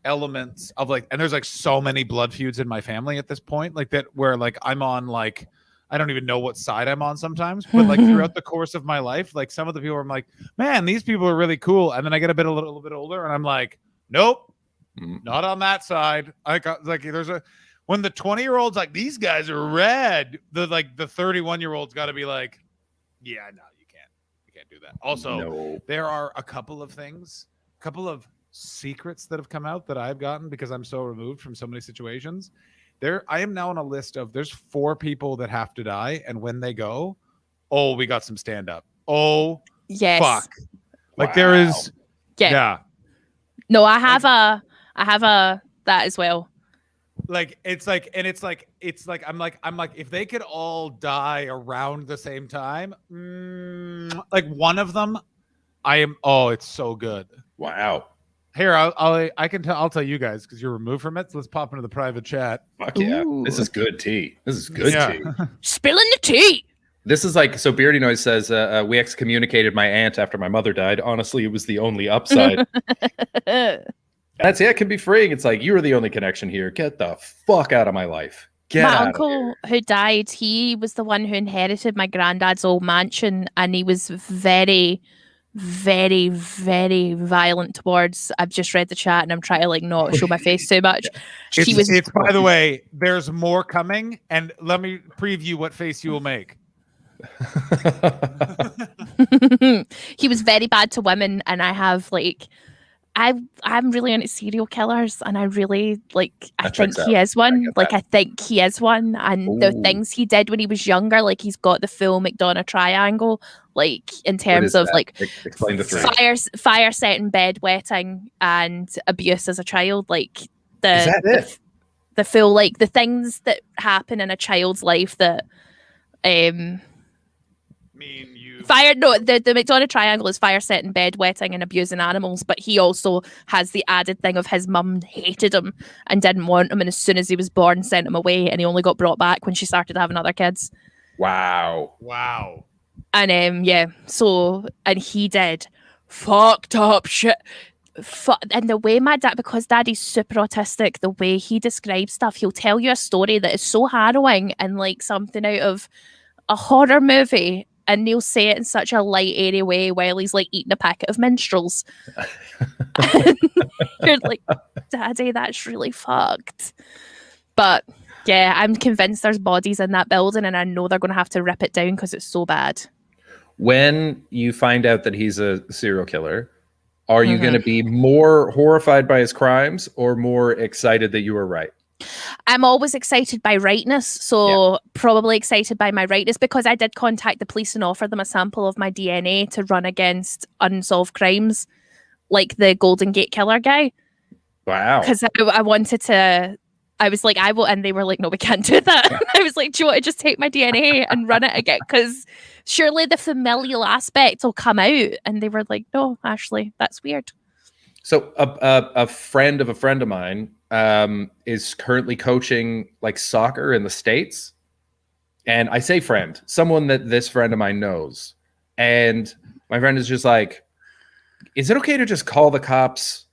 elements of like, and there's like so many blood feuds in my family at this point, like that where like I'm on like, I don't even know what side I'm on sometimes, but like throughout the course of my life, like some of the people I'm like, "Man, these people are really cool," and then I get a little bit older and I'm like, "Nope, not on that side." I got like when the 20-year-olds like, "These guys are rad," the 31-year-olds got to be like, "Yeah, no, you can't do that." Also, there are a couple of secrets that have come out that I've gotten because I'm so removed from so many situations. I am now on a list of, there's 4 people that have to die, and when they go, oh, we got some stand up. Oh, yes. Fuck. Like there is, yeah. No, I have that as well. Like it's like I'm like if they could all die around the same time, like one of them, it's so good. Wow. Here, I'll tell you guys because you're removed from it. So let's pop into the private chat. Fuck yeah. This is good tea. This is good tea. Spilling the tea. This is like, so Beardy Noise says, we excommunicated my aunt after my mother died. Honestly, it was the only upside. That's it. It can be freeing. It's like, you were the only connection here. Get the fuck out of my life. Get my out uncle who died, he was the one who inherited my granddad's old mansion, and he was very, very, very violent towards. I've just read the chat, and I'm trying to like not show my face too much. It's by the way, there's more coming, and let me preview what face you will make. He was very bad to women, and I have like. I'm really into serial killers, and I really like. I think he is one. Like I think he is one, and the things he did when he was younger, like he's got the full McDonough triangle, like in terms of like explain the three. fire setting, bedwetting, and abuse as a child. Like Is that it? The full like the things that happen in a child's life that the McDonough triangle is fire setting, bedwetting, and abusing animals, but he also has the added thing of his mum hated him and didn't want him, and as soon as he was born sent him away, and he only got brought back when she started having other kids. Wow. And and he did fucked up shit. And the way my dad, because daddy's super autistic, the way he describes stuff, he'll tell you a story that is so harrowing and like something out of a horror movie, and he'll say it in such a light, airy way while he's like eating a packet of minstrels. You're like, Daddy, that's really fucked. But yeah, I'm convinced there's bodies in that building, and I know they're going to have to rip it down because it's so bad. When you find out that he's a serial killer, are you going to be more horrified by his crimes or more excited that you were right? I'm always excited by rightness, so probably excited by my rightness, because I did contact the police and offer them a sample of my DNA to run against unsolved crimes, like the Golden Gate Killer guy. Wow. Because I wanted to, I was like, I will, and they were like, no, we can't do that. I was like, do you want to just take my DNA and run it again? Because surely the familial aspect will come out. And they were like, no, Ashley, that's weird. So a friend of mine is currently coaching like soccer in the States. And I say friend, someone that this friend of mine knows. And my friend is just like, is it okay to just call the cops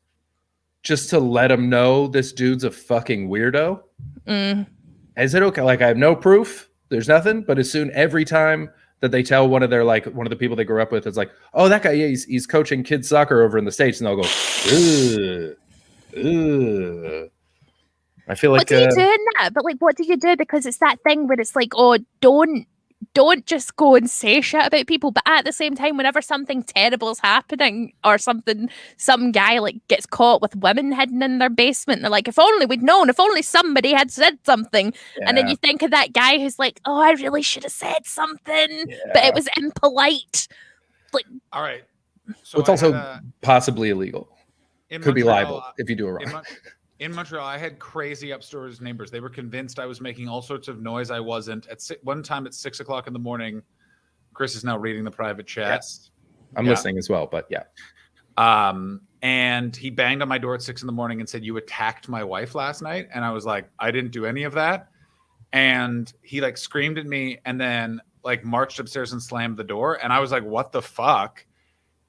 just to let them know this dude's a fucking weirdo? Is it okay? Like, I have no proof. There's nothing. But every time that they tell one of the people they grew up with, it's like, oh, that guy, yeah, he's coaching kids soccer over in the States. And they'll go, ugh. I feel like. What do you do in that? But like, what do you do? Because it's that thing where it's like, oh, don't just go and say shit about people. But at the same time, whenever something terrible is happening, or some guy like gets caught with women hidden in their basement, they're like, if only we'd known, if only somebody had said something. Yeah. And then you think of that guy who's like, oh, I really should have said something, but it was impolite. Like, all right. So it's also possibly illegal. Could be liable if you do it wrong. In Montreal, I had crazy upstairs neighbors. They were convinced I was making all sorts of noise. I wasn't. One time at 6 o'clock in the morning, Chris is now reading the private chat. Yes. I'm listening as well, but yeah. And he banged on my door at 6 in the morning and said, you attacked my wife last night. And I was like, I didn't do any of that. And he like screamed at me and then like marched upstairs and slammed the door. And I was like, what the fuck?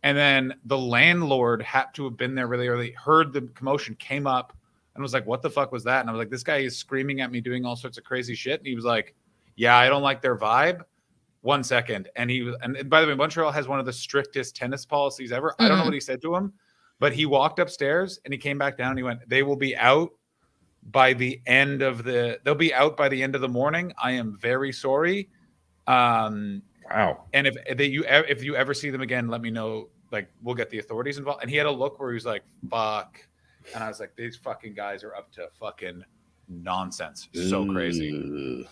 And then the landlord had to have been there really early, heard the commotion, came up, and was like, what the fuck was that? And I was like, this guy is screaming at me, doing all sorts of crazy shit. And he was like, yeah, I don't like their vibe. 1 second. And and by the way, Montreal has one of the strictest tennis policies ever. I don't know what he said to him, but he walked upstairs and he came back down and he went, they will be out by the end of the morning. I am very sorry. Wow. And if you ever see them again, let me know. Like, we'll get the authorities involved. And he had a look where he was like, fuck. And I was like, these fucking guys are up to fucking nonsense. So crazy.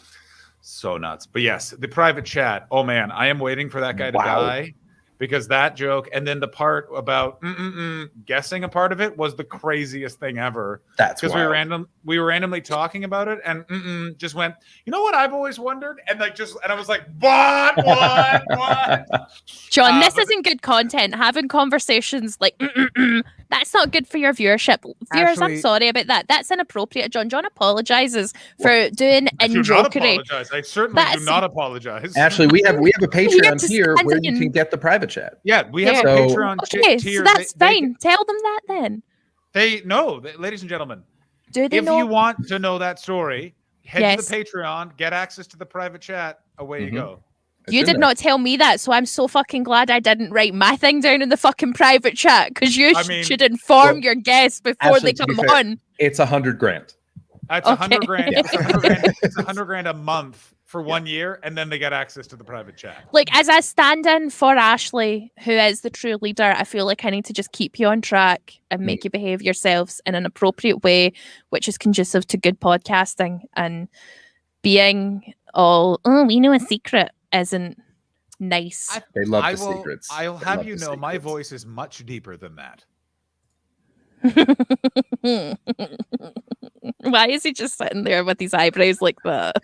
So nuts. But yes, the private chat. Oh, man, I am waiting for that guy to die, because that joke, and then the part about guessing a part of it was the craziest thing ever. That's because we were randomly talking about it, and just went, you know what I've always wondered? And I was like, what? John, this isn't good content. Having conversations like That's not good for your viewership. Viewers, I'm Ashley- sorry about that. That's inappropriate. John apologizes for doing I do not in-jokery. apologize. I certainly do That's- not apologize. Ashley, we have a Patreon to here stand where you in. can get the private chat. Yeah, we have Yeah. a Patreon Okay, tier. so that's They- fine. Tell them that then. Ladies and gentlemen, Do they if know? you want to know that story, head Yes. to the Patreon, get access to the private chat. Away you go. You did not tell me that, so I'm so fucking glad I didn't write my thing down in the fucking private chat because you I mean- should inform Well, your guests before Ashley, they to be come fair, on. It's $100,000. It's Okay. $100,000. It's $100,000. It's $100,000 a month for 1 year, and then they get access to the private chat. Like, as a stand-in for Ashley, who is the true leader, I feel like I need to just keep you on track and make you behave yourselves in an appropriate way, which is conducive to good podcasting. And being all, oh, we know a secret isn't nice. They love I the will, secrets. I'll They have love you the know, my secrets. voice is much deeper than that. Why is he just sitting there with his eyebrows like that?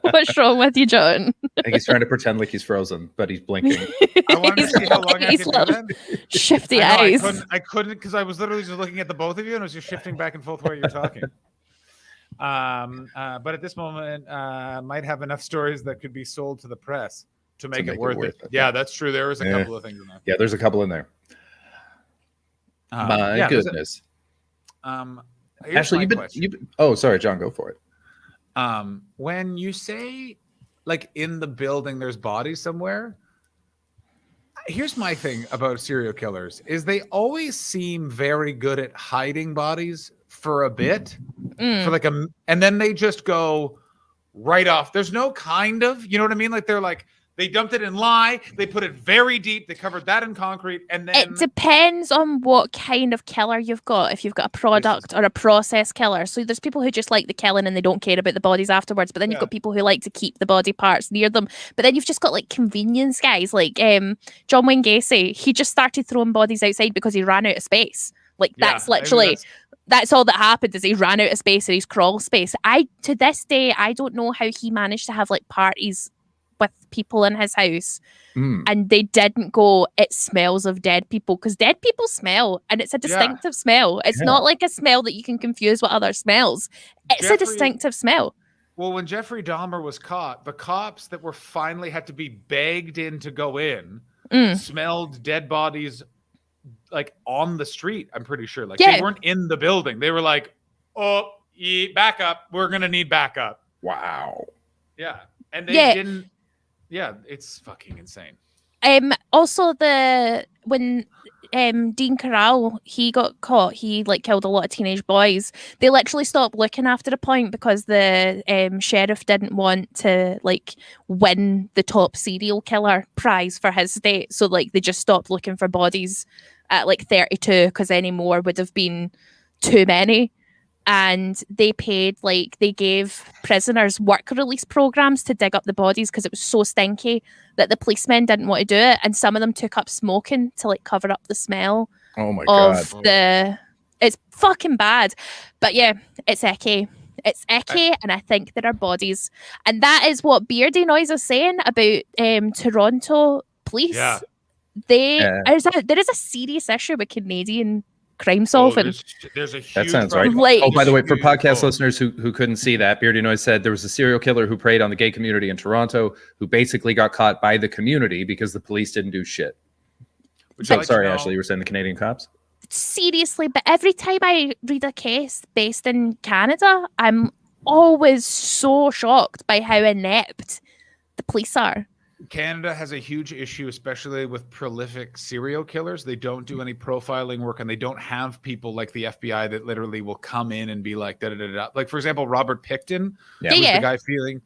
What's wrong with you, John? I think he's trying to pretend like he's frozen, but he's blinking. I wanted to see how long I He's could do little that. shifty I know, eyes. I couldn't because I was literally just looking at the both of you and I was just shifting back and forth while you're talking. But at this moment, might have enough stories that could be sold to the press to make it worth it. Yeah, that's true. There is a Yeah. couple of things in there. Yeah, there's a couple in there. My yeah, there's a- goodness. Here's Ashley, my you've been, question. you've been. Oh, sorry, John. Go for it. When you say like in the building there's bodies somewhere, here's my thing about serial killers is they always seem very good at hiding bodies for a bit, for like and then they just go right off. There's no kind of, you know what I mean? Like they're like, they dumped it in lye, they put it very deep, they covered that in concrete, and then It depends on what kind of killer you've got. If you've got a product or a process killer. So there's people who just like the killing and they don't care about the bodies afterwards. But then you've got people who like to keep the body parts near them. But then you've just got like convenience guys, like John Wayne Gacy. He just started throwing bodies outside because he ran out of space. Like that's literally. That's all that happened is he ran out of space in his crawl space. To this day, I don't know how he managed to have like parties with people in his house and they didn't go, it smells of dead people, because dead people smell and it's a distinctive smell. It's not like a smell that you can confuse with other smells. It's a distinctive smell. Well, when Jeffrey Dahmer was caught, the cops that were finally had to be begged in to go in smelled dead bodies like on the street. I'm pretty sure. Like they weren't in the building. They were like, "Oh, back up. We're gonna need backup." Wow. Yeah, and they didn't. Yeah, it's fucking insane. Also when Dean Corral, he got caught, he like killed a lot of teenage boys. They literally stopped looking after a point because the sheriff didn't want to like win the top serial killer prize for his state. So like they just stopped looking for bodies at like 32 because any more would have been too many. And they gave prisoners work release programs to dig up the bodies because it was so stinky that the policemen didn't want to do it. And some of them took up smoking to like cover up the smell of the. It's fucking bad. But yeah, it's icky. It's icky, and I think there are bodies. And that is what Beardy Noise is saying about Toronto police. Yeah. There is a serious issue with Canadian crime solving. There's a huge That sounds right. Like- Oh, by the way, for podcast listeners who couldn't see that, Beardy Noise said there was a serial killer who preyed on the gay community in Toronto who basically got caught by the community because the police didn't do shit. Would you Oh, like to sorry, know- Ashley, you were saying the Canadian cops? Seriously, but every time I read a case based in Canada, I'm always so shocked by how inept the police are. Canada has a huge issue, especially with prolific serial killers. They don't do any profiling work, and they don't have people like the FBI that literally will come in and be like, da da da da. Like, for example, Robert Picton was the guy feeling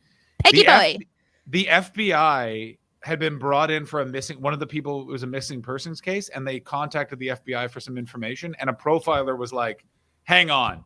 Piggy boy. The FBI had been brought in for one of the people was a missing persons case, and they contacted the FBI for some information, and a profiler was like, hang on,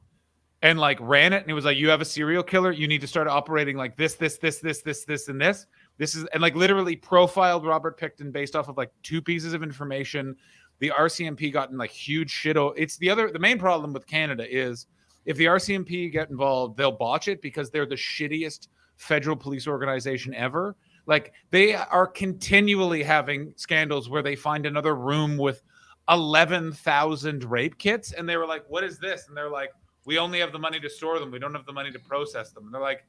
and like ran it, and he was like, you have a serial killer, you need to start operating like this, and this. This is, and like literally profiled Robert Picton based off of like 2 pieces of information. The RCMP got in like huge shit. The main problem with Canada is if the RCMP get involved, they'll botch it because they're the shittiest federal police organization ever. Like they are continually having scandals where they find another room with 11,000 rape kits, and they were like, "What is this?" And they're like, "We only have the money to store them. We don't have the money to process them." And they're like,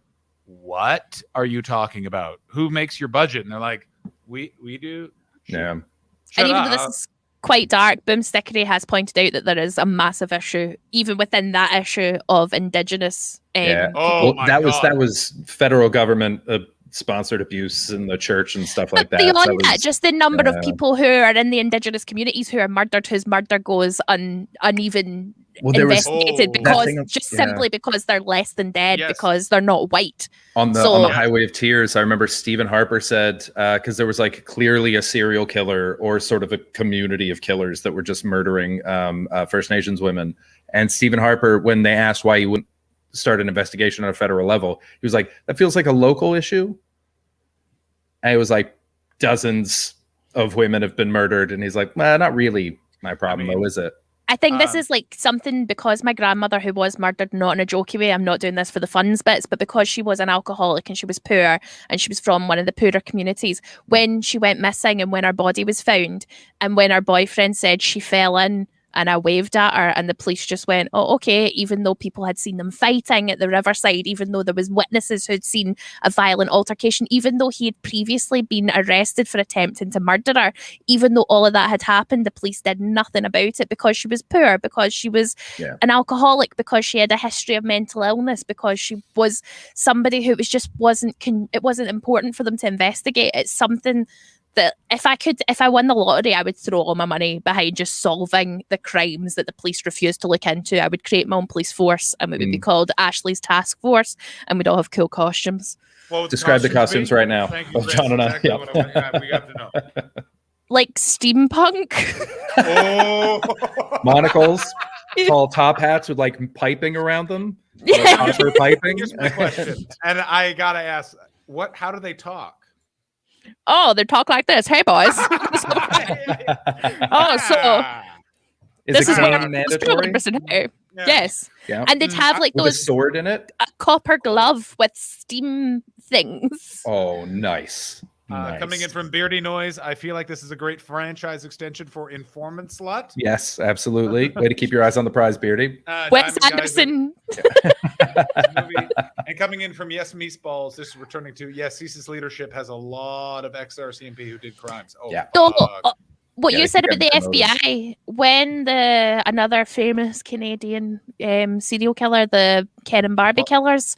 "What are you talking about? Who makes your budget?" And they're like, "We do." Yeah. Shut and even up. though this is quite dark, Boomstickery has pointed out that there is a massive issue, even within that issue, of Indigenous. Yeah. Oh Well, that was federal government sponsored abuse in the church and stuff like that. Beyond that, was, just the number of people who are in the Indigenous communities who are murdered, whose murder goes uneven investigated because simply because they're less than dead, because they're not white. On the Highway of Tears, I remember Stephen Harper said, because there was like clearly a serial killer or sort of a community of killers that were just murdering First Nations women. And Stephen Harper, when they asked why he wouldn't start an investigation on a federal level, he was like, that feels like a local issue. And it was like dozens of women have been murdered. And he's like, well, not really my problem, though, is it? I think this is like something, because my grandmother, who was murdered, not in a jokey way, I'm not doing this for the funds bits, but because she was an alcoholic and she was poor and she was from one of the poorer communities, when she went missing and when her body was found and when her boyfriend said she fell in and I waved at her and the police just went, oh, okay, even though people had seen them fighting at the riverside, even though there was witnesses who'd seen a violent altercation, even though he had previously been arrested for attempting to murder her, even though all of that had happened, the police did nothing about it because she was poor, because she was an alcoholic, because she had a history of mental illness, because she was somebody who was just it wasn't important for them to investigate. It's something that if I won the lottery, I would throw all my money behind just solving the crimes that the police refused to look into. I would create my own police force and it would be called Ashley's Task Force and we'd all have cool costumes. Describe the costumes right now. Thank you, Of John and I. exactly we got to know. Like steampunk. Monocles, tall top hats with like piping around them. Copper piping. Here's my question. And I got to ask, how do they talk? Oh, they talk like this. Hey, boys. So is this it is what mandatory? Yes. Yeah. And they'd have like with those a sword in it. A copper glove with steam things. Oh, nice. Nice. Coming in from Beardy Noise, I feel like this is a great franchise extension for Informant Slut. Yes, absolutely. Way to keep your eyes on the prize, Beardy. Wes Anderson. And coming in from Yes Meatballs, this is returning to CESA's leadership has a lot of ex-RCMP who did crimes. Oh, yeah. So, what you said about the FBI, when another famous Canadian serial killer, the Ken and Barbie killers,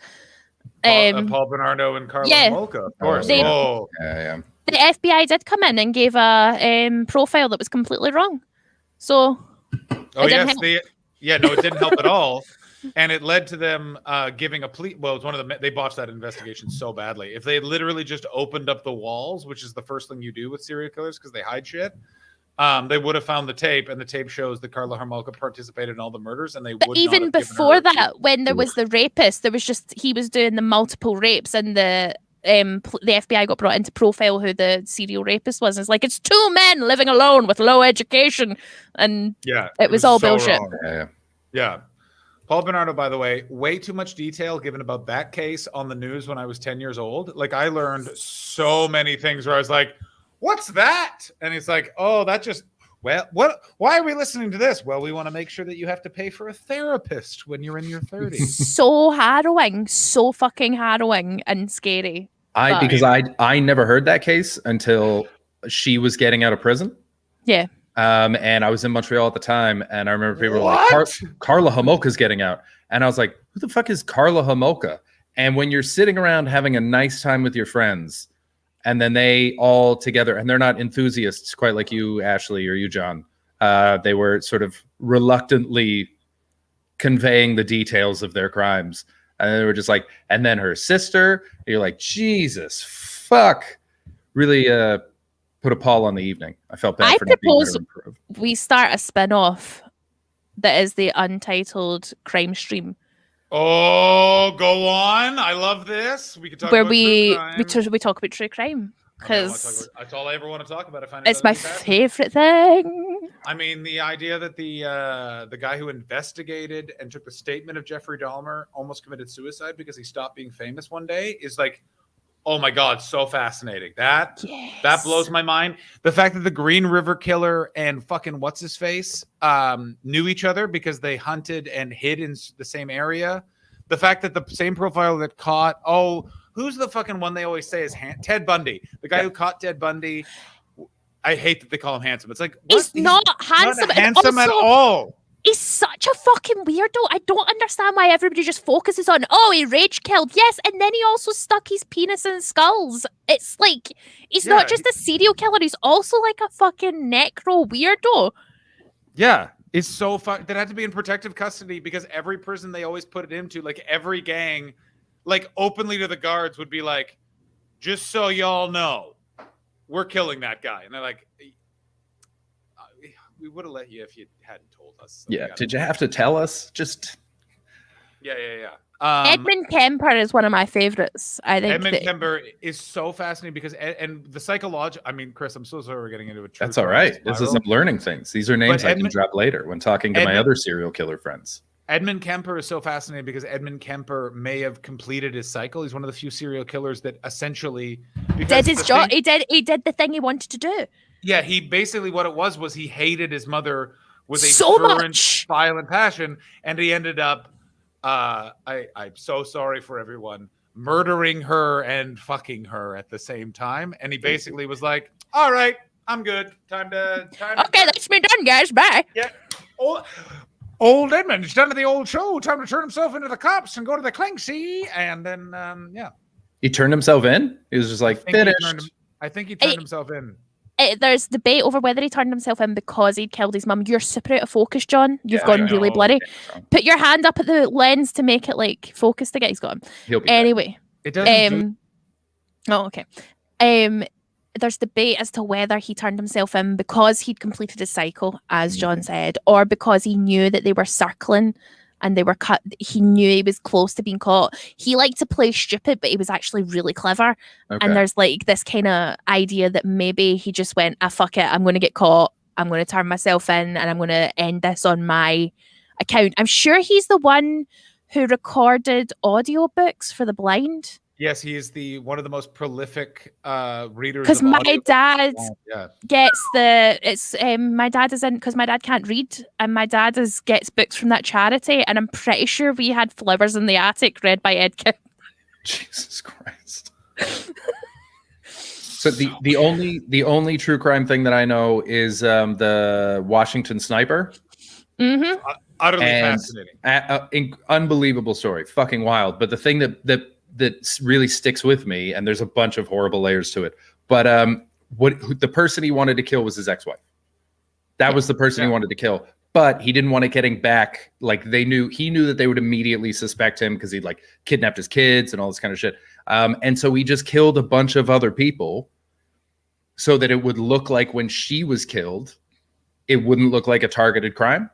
Paul Bernardo and Carla Homolka, of course. The FBI did come in and gave a profile that was completely wrong. So, it didn't help at all. And it led to them giving a plea. Well, it's they botched that investigation so badly. If they had literally just opened up the walls, which is the first thing you do with serial killers because they hide shit, they would have found the tape, and the tape shows that Carla Homolka participated in all the murders, and they would. Even before that, when there was the rapist, there was he was doing the multiple rapes, and the FBI got brought in to profile who the serial rapist was. And it's like, it's two men living alone with low education, and it was all so bullshit. Yeah. Paul Bernardo, by the way, way too much detail given about that case on the news when I was 10 years old. Like, I learned so many things where I was like, what's that? And it's like, oh, that just, why are we listening to this? Well, we want to make sure that you have to pay for a therapist when you're in your 30s. So harrowing, so fucking harrowing and scary. Because I never heard that case until she was getting out of prison. Yeah. And I was in Montreal at the time, and I remember people were like, Carla Homolka's getting out. And I was like, who the fuck is Carla Homolka? And when you're sitting around having a nice time with your friends, and then they all together, and they're not enthusiasts quite like you, Ashley, or you, John. They were sort of reluctantly conveying the details of their crimes. And they were just like, and then her sister, you're like, Jesus, fuck. Really put a pall on the evening. I felt bad for not being better improved. We start a spin-off that is the Untitled Crime Stream. Oh, go on! I love this. We could talk about true crime. we talk about true crime because that's all I ever want to talk about. I find it's my favorite thing. I mean, the idea that the guy who investigated and took the statement of Jeffrey Dahmer almost committed suicide because he stopped being famous one day is like Oh my God, so fascinating. That blows my mind. The fact that the Green River Killer and fucking what's his face knew each other because they hunted and hid in the same area. The fact that the same profile that caught who's the fucking one they always say is Ted Bundy, the guy who caught Ted Bundy. I hate that they call him handsome. It's like he's not handsome. Not handsome at all. He's such a fucking weirdo. I don't understand why everybody just focuses on, he rage killed. Yes, and then he also stuck his penis in skulls. It's like, he's not just a serial killer, he's also like a fucking necro weirdo. Yeah, it's so that had to be in protective custody because every prison they always put it into, like every gang, like openly to the guards would be like, just so y'all know, we're killing that guy. And they're like, we would have let you if you hadn't told us. So did you have to tell us? Just yeah. Edmund Kemper is one of my favorites. I think Edmund Kemper is so fascinating because and the psychological. I mean, Chris, I'm so sorry we're getting into a. That's all right. This is I'm learning things. These are names I can drop later when talking to my other serial killer friends. Edmund Kemper is so fascinating because Edmund Kemper may have completed his cycle. He's one of the few serial killers that essentially did his job. He did the thing he wanted to do. Yeah, he basically what it was he hated his mother with a so fervent, much violent passion, and he ended up. I'm so sorry for everyone, murdering her and fucking her at the same time, and he basically was like, "All right, I'm good. Time to." Okay, that's me done, guys. Bye. Yeah. Old Edmund's done to the old show. Time to turn himself into the cops and go to the Clancy, and then he turned himself in. He was just like finished. I think he turned himself in. There's debate over whether he turned himself in because he'd killed his mum. You're super out of focus, John. You've gone really blurry. Put your hand up at the lens to make it like focused again. He's gone. Anyway, it doesn't. Okay. There's debate as to whether he turned himself in because he'd completed his cycle, as John said, or because he knew that they were circling and they were cut. He knew he was close to being caught. He liked to play stupid, but he was actually really clever. Okay. And there's like this kind of idea that maybe he just went, fuck it, I'm going to get caught. I'm going to turn myself in and I'm going to end this on my account. I'm sure he's the one who recorded audiobooks for the blind. Yes, he is one of the most prolific readers. Because my dad gets my dad is in because my dad can't read, and my dad gets books from that charity, and I'm pretty sure we had Flowers in the Attic read by Ed Kim. Jesus Christ! So the only true crime thing that I know is the Washington Sniper. Mm-hmm. Utterly fascinating, unbelievable story, fucking wild. But the thing that really sticks with me, and there's a bunch of horrible layers to it, but the person he wanted to kill was his ex-wife. That was the person he wanted to kill, but he didn't want it getting back. Like he knew that they would immediately suspect him because he'd like kidnapped his kids and all this kind of shit. And so he just killed a bunch of other people so that it would look like when she was killed, it wouldn't look like a targeted crime.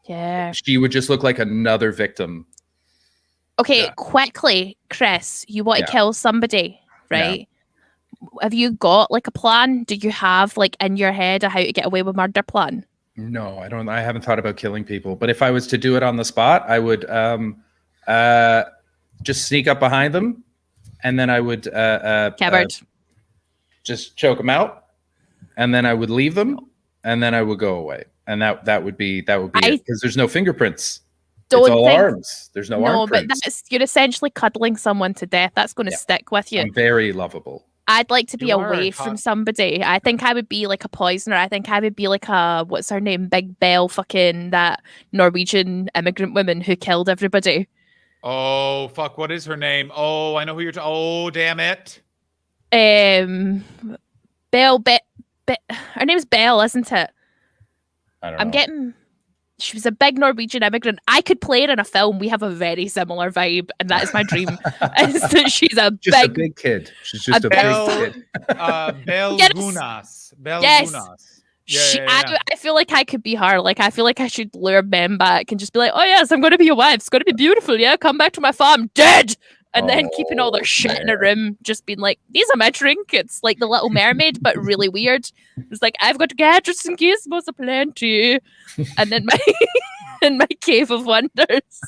Yeah. She would just look like another victim. Okay, quickly, Chris, you want to kill somebody, right? Yeah. Have you got like a plan? Do you have like in your head a how to get away with murder plan? No, I don't. I haven't thought about killing people. But if I was to do it on the spot, I would just sneak up behind them, and then I would just choke them out, and then I would leave them, and then I would go away, and that would be it because there's no fingerprints. It's all arms. There's no arm prints. But you're essentially cuddling someone to death. That's going to stick with you. I'm very lovable. I'd like to be away from somebody. I think I would be like a poisoner. I think I would be like what's her name? Big Bell, fucking that Norwegian immigrant woman who killed everybody. Oh, fuck. What is her name? Oh, I know who you're talking. Oh, damn it. Bell. Her name's Bell, isn't it? I don't know. She was a big Norwegian immigrant. I could play her in a film. We have a very similar vibe, and that is my dream. Is that she's a big kid. She's just a big kid. Bell Gunas. Yes. Gunas. I feel like I could be her. Like, I feel like I should lure Ben back and just be like, oh, yes, I'm going to be your wife. It's going to be beautiful. Yeah, come back to my farm. Dead. And then keeping all their shit in a room, just being like, these are my trinkets. Like the Little Mermaid, but really weird. It's like, I've got gadgets in case there's a plenty. And then in my cave of wonders.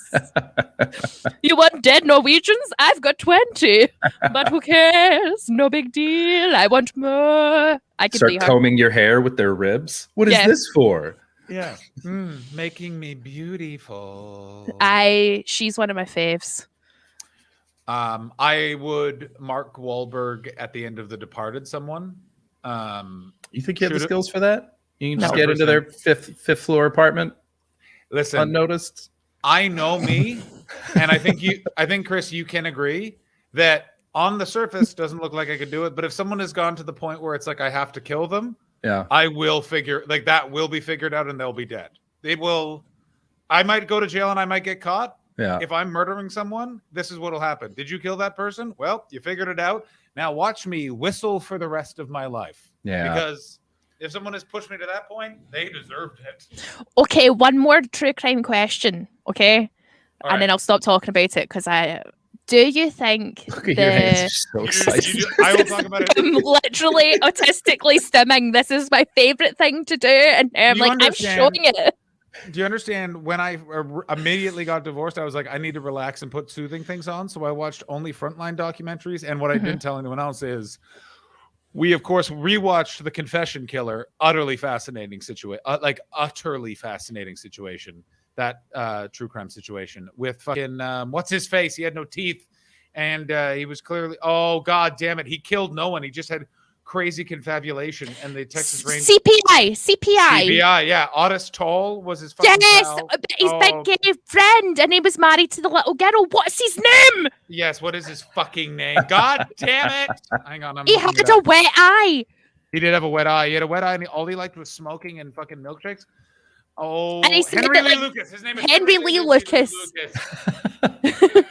You want dead Norwegians? I've got 20. But who cares? No big deal. I want more. I can Start be her. combing your hair with their ribs. What is Yeah. this for? Yeah. Making me beautiful. She's one of my faves. I would Mark Wahlberg at the end of The Departed someone. You think you have the Shoot it. skills for that? You can just No. get into their fifth floor apartment Listen, unnoticed. I know me, and I think Chris, you can agree that on the surface doesn't look like I could do it, but if someone has gone to the point where it's like I have to kill them, Yeah. I will that will be figured out and they'll be dead. They will. I might go to jail and I might get caught. Yeah. If I'm murdering someone, this is what'll happen. Did you kill that person? Well, you figured it out. Now watch me whistle for the rest of my life. Yeah. Because if someone has pushed me to that point, they deserved it. Okay, one more true crime question. Okay. All And then right. I'll stop talking about it because do you think Look at your hands. You're so excited. I will talk about it. I'm literally autistically stimming. This is my favorite thing to do, and I'm You like, I'm understand- showing it. Do you understand when I immediately got divorced, I was like, I need to relax and put soothing things on. So I watched only Frontline documentaries. And what I didn't tell anyone else is we, of course, rewatched The Confession Killer. Utterly fascinating situation. Utterly fascinating situation. That true crime situation with fucking, what's his face? He had no teeth. And he was clearly, oh, God damn it. He killed no one. He just had crazy confabulation. And the Texas Rangers. CPI. Yeah. Otis Toll was his fucking Yes, pal. his Oh, big gay friend, and he was married to the little girl. What's his name? yes, what is his fucking name? God damn it. Hang on. He had a wet eye. He did have a wet eye. He had a wet eye, and all he liked was smoking and fucking milkshakes. Oh, And he said Henry that, Lee like, Lucas. His name is Henry Lee Lucas. Lucas.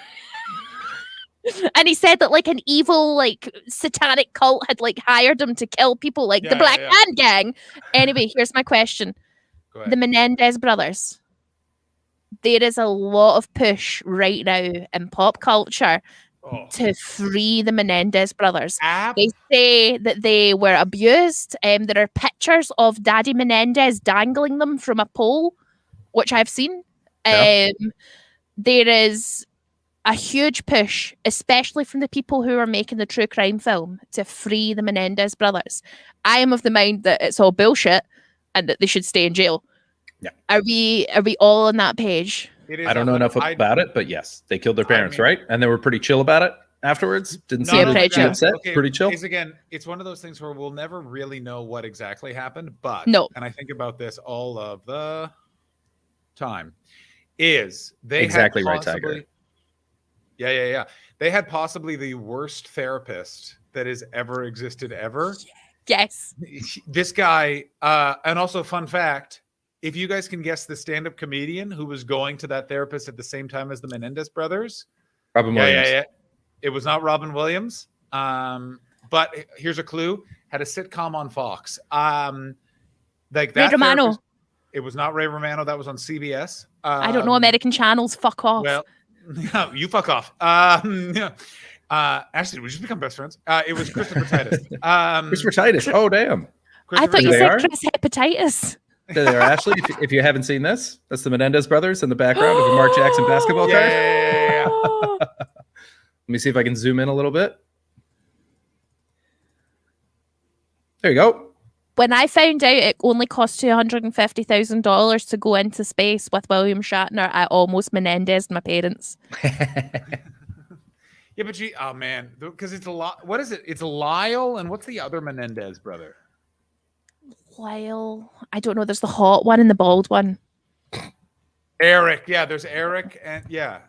And he said that like an evil, like satanic cult had like hired him to kill people, like the Yeah, Black yeah. Hand Gang. Anyway, here's my question: Go the ahead. Menendez brothers. There is a lot of push right now in pop culture Oh. to free the Menendez brothers. Ab- They say that they were abused. There are pictures of Daddy Menendez dangling them from a pole, which I've seen. Yeah. There is a huge push, especially from the people who are making the true crime film, to free the Menendez brothers. I am of the mind that it's all bullshit and that they should stay in jail. Yeah. Are we all on that page? It is I don't know enough about it, but yes, they killed their parents, mean- right? And they were pretty chill about it afterwards. Didn't Not seem Yeah, to only pretty be chill. upset. Okay, Pretty chill. It's again, it's one of those things where we'll never really know what exactly happened, but No. and I think about this all of the time, is they Exactly had right, possibly, Tiger. Yeah. They had possibly the worst therapist that has ever existed ever. Yes. This guy, and also fun fact, if you guys can guess the stand-up comedian who was going to that therapist at the same time as the Menendez brothers. Robin Williams. Yeah. It was not Robin Williams. But here's a clue: had a sitcom on Fox. Like Ray that. Romano. therapist- It was not Ray Romano. That was on CBS. I don't know American channels. Fuck off. Well, you fuck off. Actually, we just become best friends. It was Christopher Titus. Christopher Titus. Oh, damn. I thought you They said are? Chris Hepatitis. There they are, Ashley. If you haven't seen this, that's the Menendez brothers in the background of a Mark Jackson basketball card. Yeah. Let me see if I can zoom in a little bit. There you go. When I found out it only cost $250,000 to go into space with William Shatner, I almost Menendez my parents. Yeah, but oh man, because it's a lot. What is it? It's Lyle, and what's the other Menendez brother? Lyle, I don't know. There's the hot one and the bald one. Eric. Yeah, there's Eric, and yeah,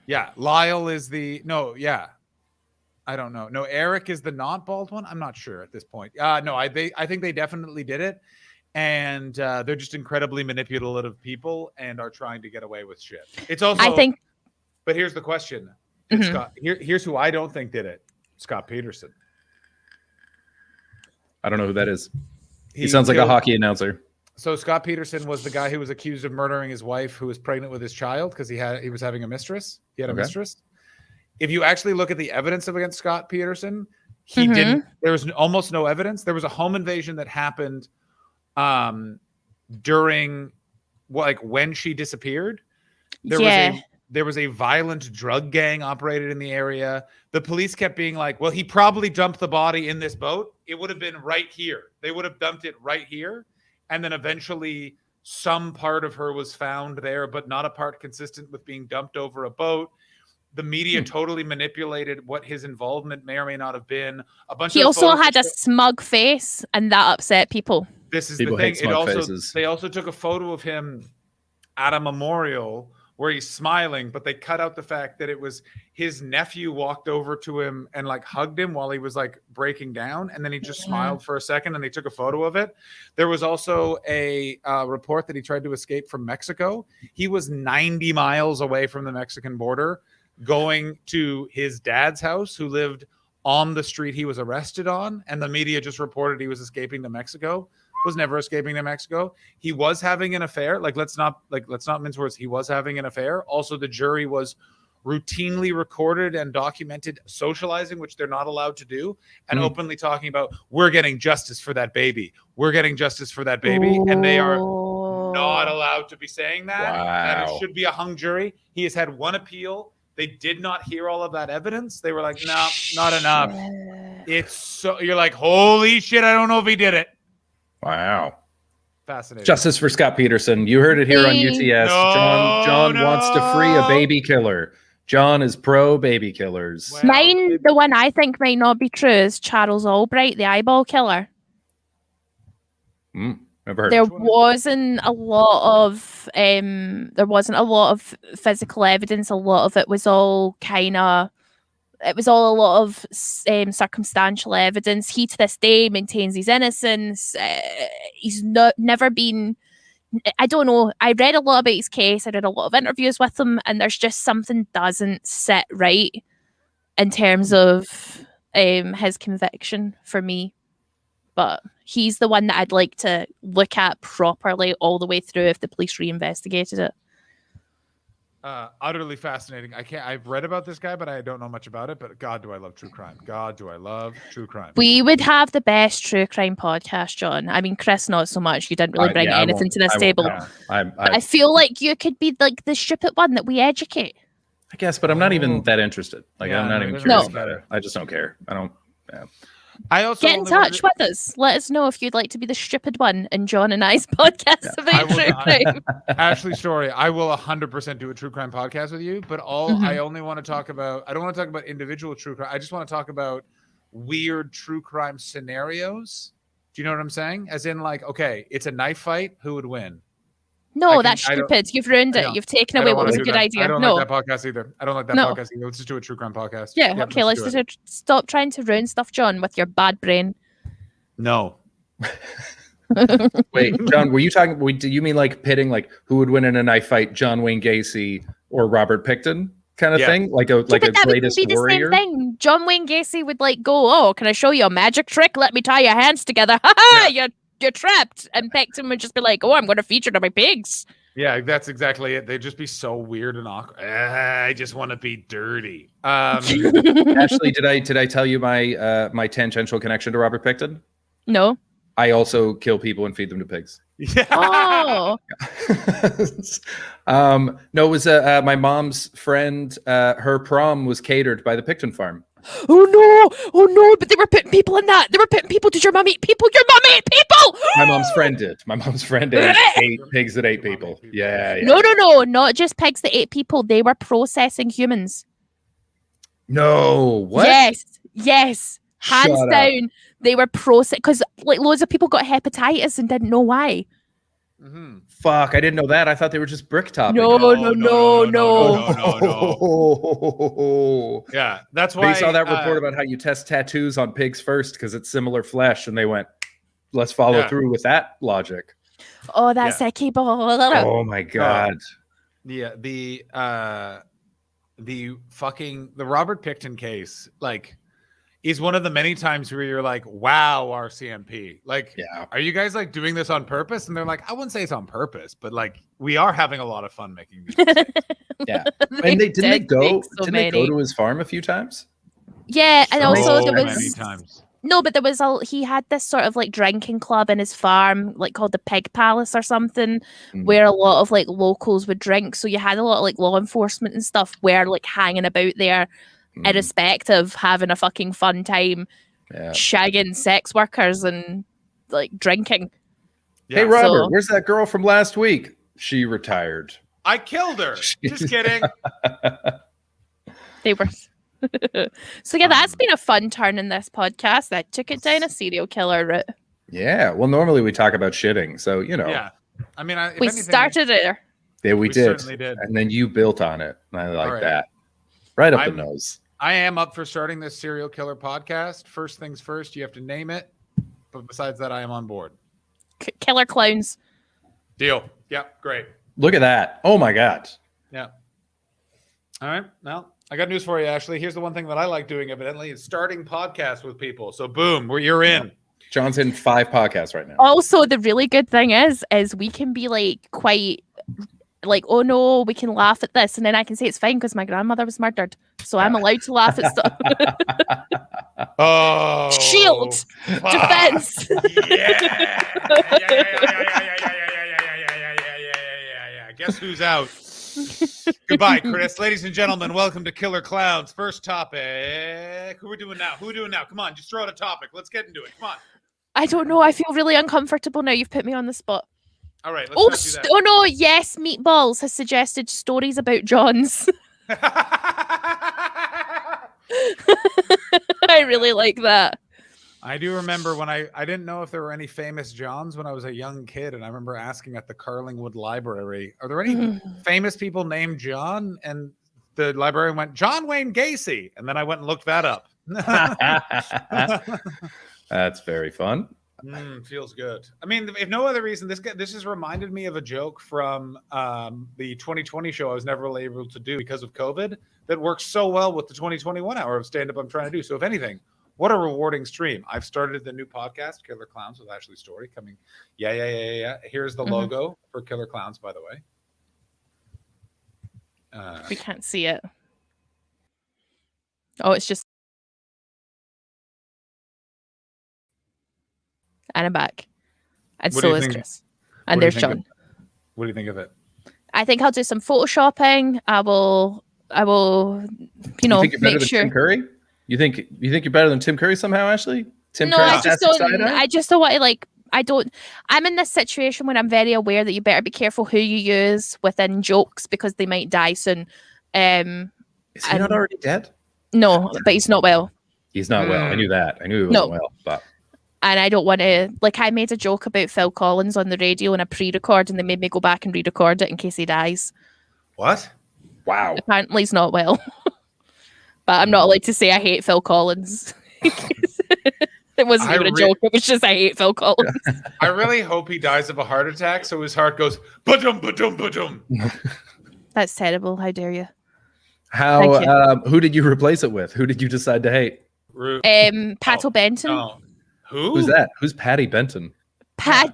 yeah. Lyle is the no. Yeah, I don't know. No, Eric is the not bald one. I'm not sure at this point. No, I think they definitely did it, and they're just incredibly manipulative people and are trying to get away with shit. It's also I think. But here's the question, Mhm. Scott. Here's who I don't think did it: Scott Peterson. I don't know who that is. He He sounds like a killed- hockey announcer. So Scott Peterson was the guy who was accused of murdering his wife, who was pregnant with his child because he was having a mistress. He had a Okay. mistress. If you actually look at the evidence against Scott Peterson, he Mhm. didn't. There was almost no evidence. There was a home invasion that happened during when she disappeared. There was a violent drug gang operated in the area. The police kept being like, well, he probably dumped the body in this boat. It would have been right here. They would have dumped it right here. And then eventually some part of her was found there, but not a part consistent with being dumped over a boat. The media totally manipulated what his involvement may or may not have been. He also had a smug face, and that upset people. This is People the thing. hate smug faces. They also took a photo of him at a memorial where he's smiling, but they cut out the fact that it was his nephew walked over to him and hugged him while he was breaking down, and then he just smiled for a second, and they took a photo of it. There was also a report that he tried to escape from Mexico. He was 90 miles away from the Mexican border, going to his dad's house, who lived on the street he was arrested on, and the media just reported he was escaping to Mexico. Was never escaping to Mexico. He was having an affair. Let's not mince words. He was having an affair. Also, the jury was routinely recorded and documented socializing, which they're not allowed to do, and openly talking about, we're getting justice for that baby. We're getting justice for that baby. And they are not allowed to be saying that. And it should be a hung jury. He has had one appeal. They did not hear all of that evidence. They were like, no, not enough. It's so, you're like, holy shit, I don't know if he did it. Wow. Fascinating. Justice for Scott Peterson. You heard it here on UTS. John wants to free a baby killer. John is pro baby killers. Well, mine, the one I think might not be true, is Charles Albright, the eyeball killer. Never heard. There wasn't a lot of physical evidence. A lot of it was all a lot of circumstantial evidence. He to this day maintains his innocence. He's never been. I don't know. I read a lot about his case. I did a lot of interviews with him, and there's just something doesn't sit right in terms of his conviction for me. But he's the one that I'd like to look at properly all the way through if the police reinvestigated it. Utterly fascinating. I've read about this guy, but I don't know much about it. But God, do I love true crime. God, do I love true crime. We would have the best true crime podcast, John. I mean, Chris, not so much. You didn't really bring anything to this table. I feel like you could be like the stupid one that we educate. I guess, but I'm not even that interested. I'm not even curious about it. I just don't care. I don't. Yeah. I also get in touch with us. Let us know if you'd like to be the stupid one in John and I's podcast about true crime. Ashley Story, I will 100% do a true crime podcast with you, but I only want to talk about, I don't want to talk about individual true crime. I just want to talk about weird true crime scenarios. Do you know what I'm saying? As in okay, it's a knife fight. Who would win? No, that's stupid. You've ruined it. You've taken away what was a good idea. I don't like that podcast either. I don't like that podcast either. Let's just do a true crime podcast. Yeah, okay, let's just stop trying to ruin stuff, John, with your bad brain. No. Wait, John, were you talking, do you mean pitting who would win in a knife fight, John Wayne Gacy or Robert Picton kind of thing? Like a greatest warrior? Same thing. John Wayne Gacy would go, oh, can I show you a magic trick? Let me tie your hands together. Ha ha! You're trapped. And Peckham would just be like, oh, I'm going to feature to my pigs. Yeah, that's exactly it. They'd just be so weird and awkward. I just want to be dirty. Ashley, did I tell you my tangential connection to Robert Picton? No. I also kill people and feed them to pigs. Yeah. Oh. No, it was my mom's friend. Her prom was catered by the Picton farm. Oh no! But they were putting people in that. They were putting people. Did your mom eat people? Your mom ate people. My mom's friend did. My mom's friend ate pigs that ate people. Yeah. No! Not just pigs that ate people. They were processing humans. No. What? Yes. Hands down. They were processing because loads of people got hepatitis and didn't know why. Mm-hmm. Fuck! I didn't know that. I thought they were just brick topping. No. Yeah, that's why they saw that report about how you test tattoos on pigs first because it's similar flesh, and they went, "Let's follow through with that logic." Oh, that's icky. Oh my god! Yeah, the Robert Picton case, is one of the many times where you're like, wow, RCMP. Are you guys doing this on purpose? And they're like, I wouldn't say it's on purpose, but we are having a lot of fun making these mistakes. Yeah. And didn't they go to his farm a few times? Yeah, and also there was many times. No, but there was he had this sort of like drinking club in his farm, like called the Pig Palace or something, where a lot of like locals would drink. So you had a lot of like law enforcement and stuff were like hanging about there, irrespective, having a fucking fun time, shagging sex workers and like drinking. Hey, Robert, where's that girl from last week? She retired. I killed her. Just kidding. They were. So yeah, that's been a fun turn in this podcast. That took it down a serial killer route. Yeah. Well, normally we talk about shitting, so you know. Yeah. I mean, we started there. Yeah, we did. Certainly did. And then you built on it. And I like that. Right up the nose. I am up for starting this serial killer podcast. First things first, you have to name it. But besides that, I am on board. Killer Clowns. Deal. Yep. Great. Look at that. Oh my God. Yeah. All right. Well, I got news for you, Ashley. Here's the one thing that I like doing, evidently, is starting podcasts with people. So boom, you're in. John's in 5 podcasts right now. Also, the really good thing is we can be like quite like, oh no, we can laugh at this, and then I can say it's fine because my grandmother was murdered, so I'm allowed to laugh at stuff. Oh, shield, defense. Yeah. Guess who's out? Goodbye, Chris. Ladies and gentlemen, welcome to Killer Clowns. First topic. Who are we doing now? Come on, just throw out a topic. Let's get into it. Come on. I don't know. I feel really uncomfortable now. You've put me on the spot. All right, let's not do that. Oh no, yes, Meatballs has suggested stories about Johns. I really like that. I do remember when I didn't know if there were any famous Johns when I was a young kid, and I remember asking at the Carlingwood Library, are there any famous people named John? And the librarian went, John Wayne Gacy. And then I went and looked that up. That's very fun. Feels good. I mean, if no other reason, this has reminded me of a joke from the 2020 show I was never really able to do because of COVID that works so well with the 2021 hour of stand-up I'm trying to do. So if anything, what a rewarding stream. I've started the new podcast, Killer Clowns with Ashley Story, coming. Yeah. Here's the logo for Killer Clowns, by the way. We can't see it. Oh, it's just... And I'm back. And so is Chris. And there's John. What do you think of it? I think I'll do some photoshopping. I will, you know, think you're better make than sure. Tim Curry? You think you're better than Tim Curry somehow, Ashley? No, I just don't want to like. I'm in this situation when I'm very aware that you better be careful who you use within jokes because they might die soon. Is he not already dead? No, but he's not well. He's not well. I knew that. I knew he wasn't well, but. And I don't want to, like, I made a joke about Phil Collins on the radio in a pre-record, and they made me go back and re-record it in case he dies. What? Wow. Apparently he's not well. But I'm not allowed to say I hate Phil Collins. It wasn't even a joke. It was just I hate Phil Collins. I really hope he dies of a heart attack so his heart goes ba-dum, ba-dum, ba-dum. That's terrible. How dare you? Who did you replace it with? Who did you decide to hate? Pato Benton. No. Who? Who's that? Who's Patty Benton? Pato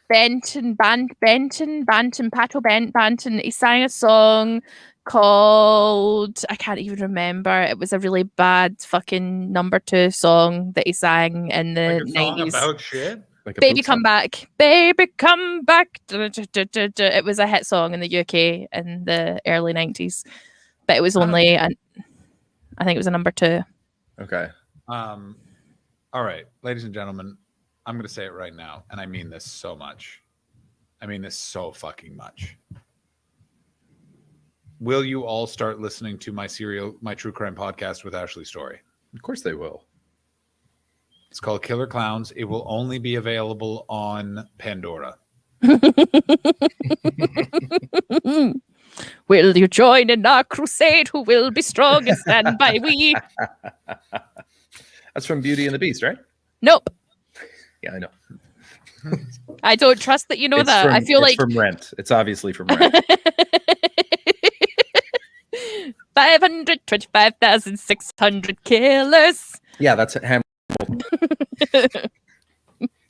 Benton, Pato Benton. He sang a song called, I can't even remember. It was a really bad fucking number 2 song that he sang in the 90s. About shit? Baby Come Back. Baby Come Back. It was a hit song in the UK in the early 90s. But it was only, I think it was a number 2. Okay. All right, ladies and gentlemen, I'm going to say it right now, and I mean this so much. I mean this so fucking much. Will you all start listening to my true crime podcast with Ashley Story? Of course they will. It's called Killer Clowns. It will only be available on Pandora. Will you join in our crusade? Who will be strong and stand by we? That's from Beauty and the Beast, right? Nope. Yeah, I know. I don't trust that you know that. I feel like from Rent. It's obviously from Rent. 525,600 killers. Yeah, that's Hamilton.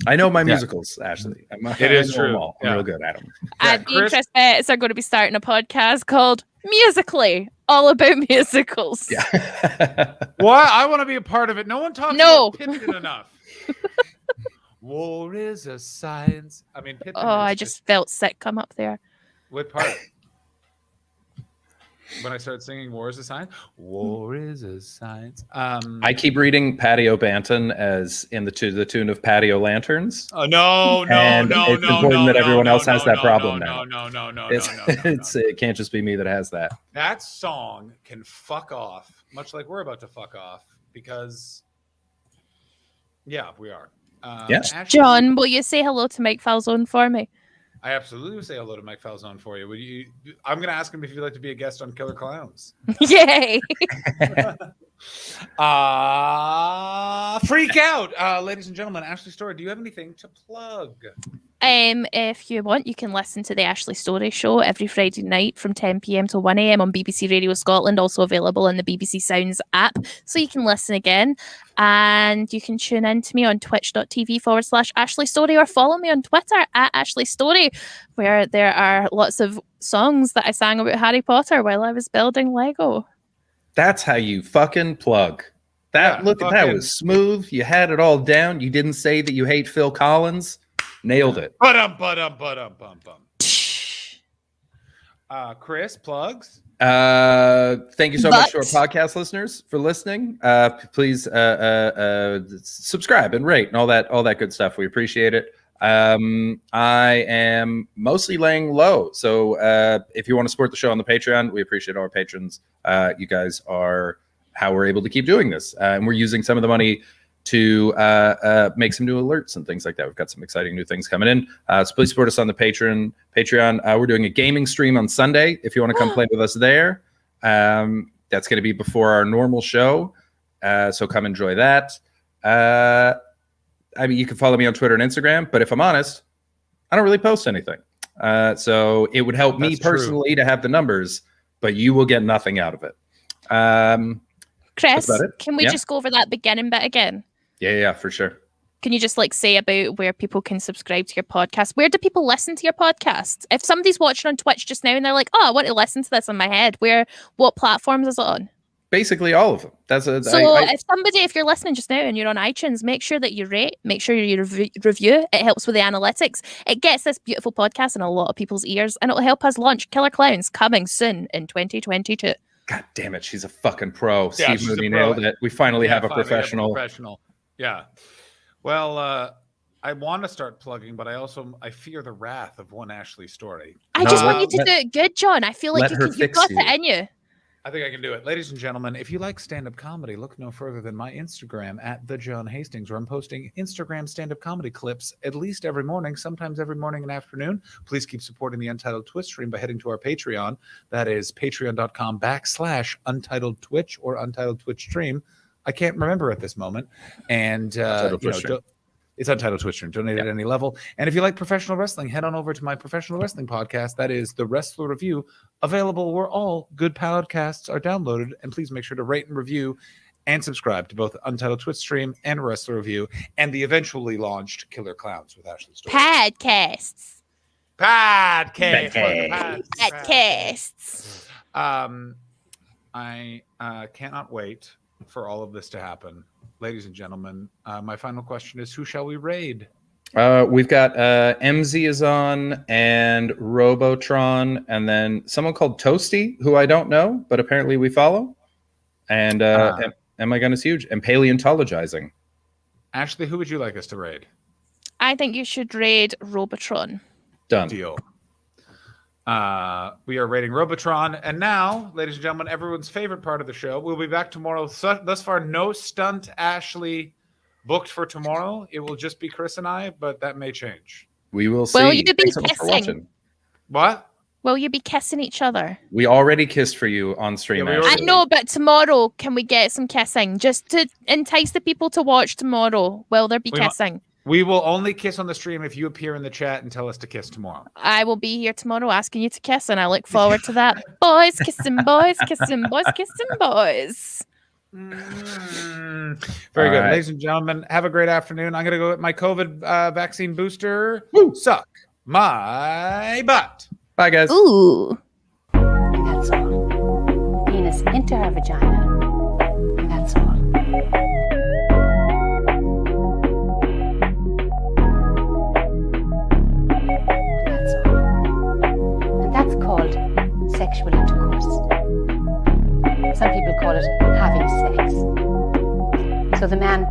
I know my musicals, Ashley. It is true. I'm real good at them. And me and Chris Betts are going to be starting a podcast called Musically. all about musicals. Yeah. What? I want to be a part of it. No one talks No. about Pippin enough. War is a science. I mean, Pippin Oh, is I just felt sick come up there. What part? When I started singing War is a Science? War is a Science. I keep reading Patio Banton as in the tune of Patio Lanterns. Oh, no. And it's important that everyone else has that problem no, now. No. It can't just be me that has that. That song can fuck off, much like we're about to fuck off, because, yeah, we are. Yes. Ashley, John, will you say hello to Mike Falzone for me? I absolutely would say hello to Mike Falzone for you. Would you? I'm going to ask him if you'd like to be a guest on Killer Clowns. Yay! Freak out, ladies and gentlemen. Ashley Story, do you have anything to plug? If you want, you can listen to the Ashley Story Show every Friday night from 10 p.m. to 1 a.m. on BBC Radio Scotland, also available on the BBC Sounds app, so you can listen again. And you can tune in to me on twitch.tv/Ashley Story, or follow me on Twitter at Ashley Story, where there are lots of songs that I sang about Harry Potter while I was building Lego. That's how you fucking plug. That that was smooth. You had it all down. You didn't say that you hate Phil Collins. Nailed it. Chris, plugs. Thank you so much to our podcast listeners for listening. Please subscribe and rate and all that good stuff. We appreciate it. I am mostly laying low, so if you want to support the show on the Patreon, we appreciate our patrons. You guys are how we're able to keep doing this, and we're using some of the money to make some new alerts and things like that. We've got some exciting new things coming in. So please support us on the Patreon. We're doing a gaming stream on Sunday. If you want to come play with us there, that's going to be before our normal show. So come enjoy that. I mean, you can follow me on Twitter and Instagram, but if I'm honest, I don't really post anything. So it would help me personally to have the numbers, but you will get nothing out of it. Chris, can we just go over that beginning bit again? Yeah, for sure. Can you just say about where people can subscribe to your podcast? Where do people listen to your podcast? If somebody's watching on Twitch just now and they're like, "Oh, I want to listen to this in my head," what platforms is it on? Basically all of them. If you're listening just now and you're on iTunes, make sure that you rate, make sure you review. It helps with the analytics. It gets this beautiful podcast in a lot of people's ears, and it'll help us launch Killer Clowns coming soon in 2022. God damn it, she's a fucking pro. Yeah, Steve Mooney nailed it. We finally have a professional. Yeah. Well, I want to start plugging, but I fear the wrath of one Ashley Story. I just want you to do it good, John. I feel like you've got it in you. I think I can do it. Ladies and gentlemen, if you like stand-up comedy, look no further than my Instagram at The John Hastings, where I'm posting Instagram stand-up comedy clips at least every morning, sometimes every morning and afternoon. Please keep supporting the Untitled Twitch stream by heading to our Patreon. That is patreon.com/Untitled Twitch or Untitled Twitch stream. I can't remember at this moment. And it's Untitled Twitch stream. Donate at any level. And if you like professional wrestling, head on over to my professional wrestling podcast. That is The Wrestler Review, available where all good podcasts are downloaded. And please make sure to rate and review and subscribe to both Untitled Twitch stream and Wrestler Review and the eventually launched Killer Clowns with Ashley Story. Podcasts. I cannot wait for all of this to happen. Ladies and gentlemen, my final question is, who shall we raid? We've got MZ is on and Robotron, and then someone called Toasty, who I don't know, but apparently we follow. And Am I Gun is huge, and Paleontologizing. Ashley, who would you like us to raid? I think you should raid Robotron. Done. Deal. We are rating Robotron. And now, ladies and gentlemen, everyone's favorite part of the show. We'll be back tomorrow. Thus far, no stunt Ashley booked for tomorrow. It will just be Chris and I, but that may change. We will see. Will you be Thanks so much for kissing? watching. What? Will you be kissing each other? We already kissed for you on stream. I know, but tomorrow, can we get some kissing? Just to entice the people to watch tomorrow. Will there be kissing? We will only kiss on the stream if you appear in the chat and tell us to kiss tomorrow. I will be here tomorrow asking you to kiss, and I look forward to that. Boys kissing boys, kissing boys, kissing boys. Very good. Ladies and gentlemen, have a great afternoon. I'm going to go get my COVID vaccine booster. Suck my butt. Bye, guys. Ooh. Penis. into her vagina. And that's all. That's all. And that's called sexual intercourse. Some people call it having sex. So the man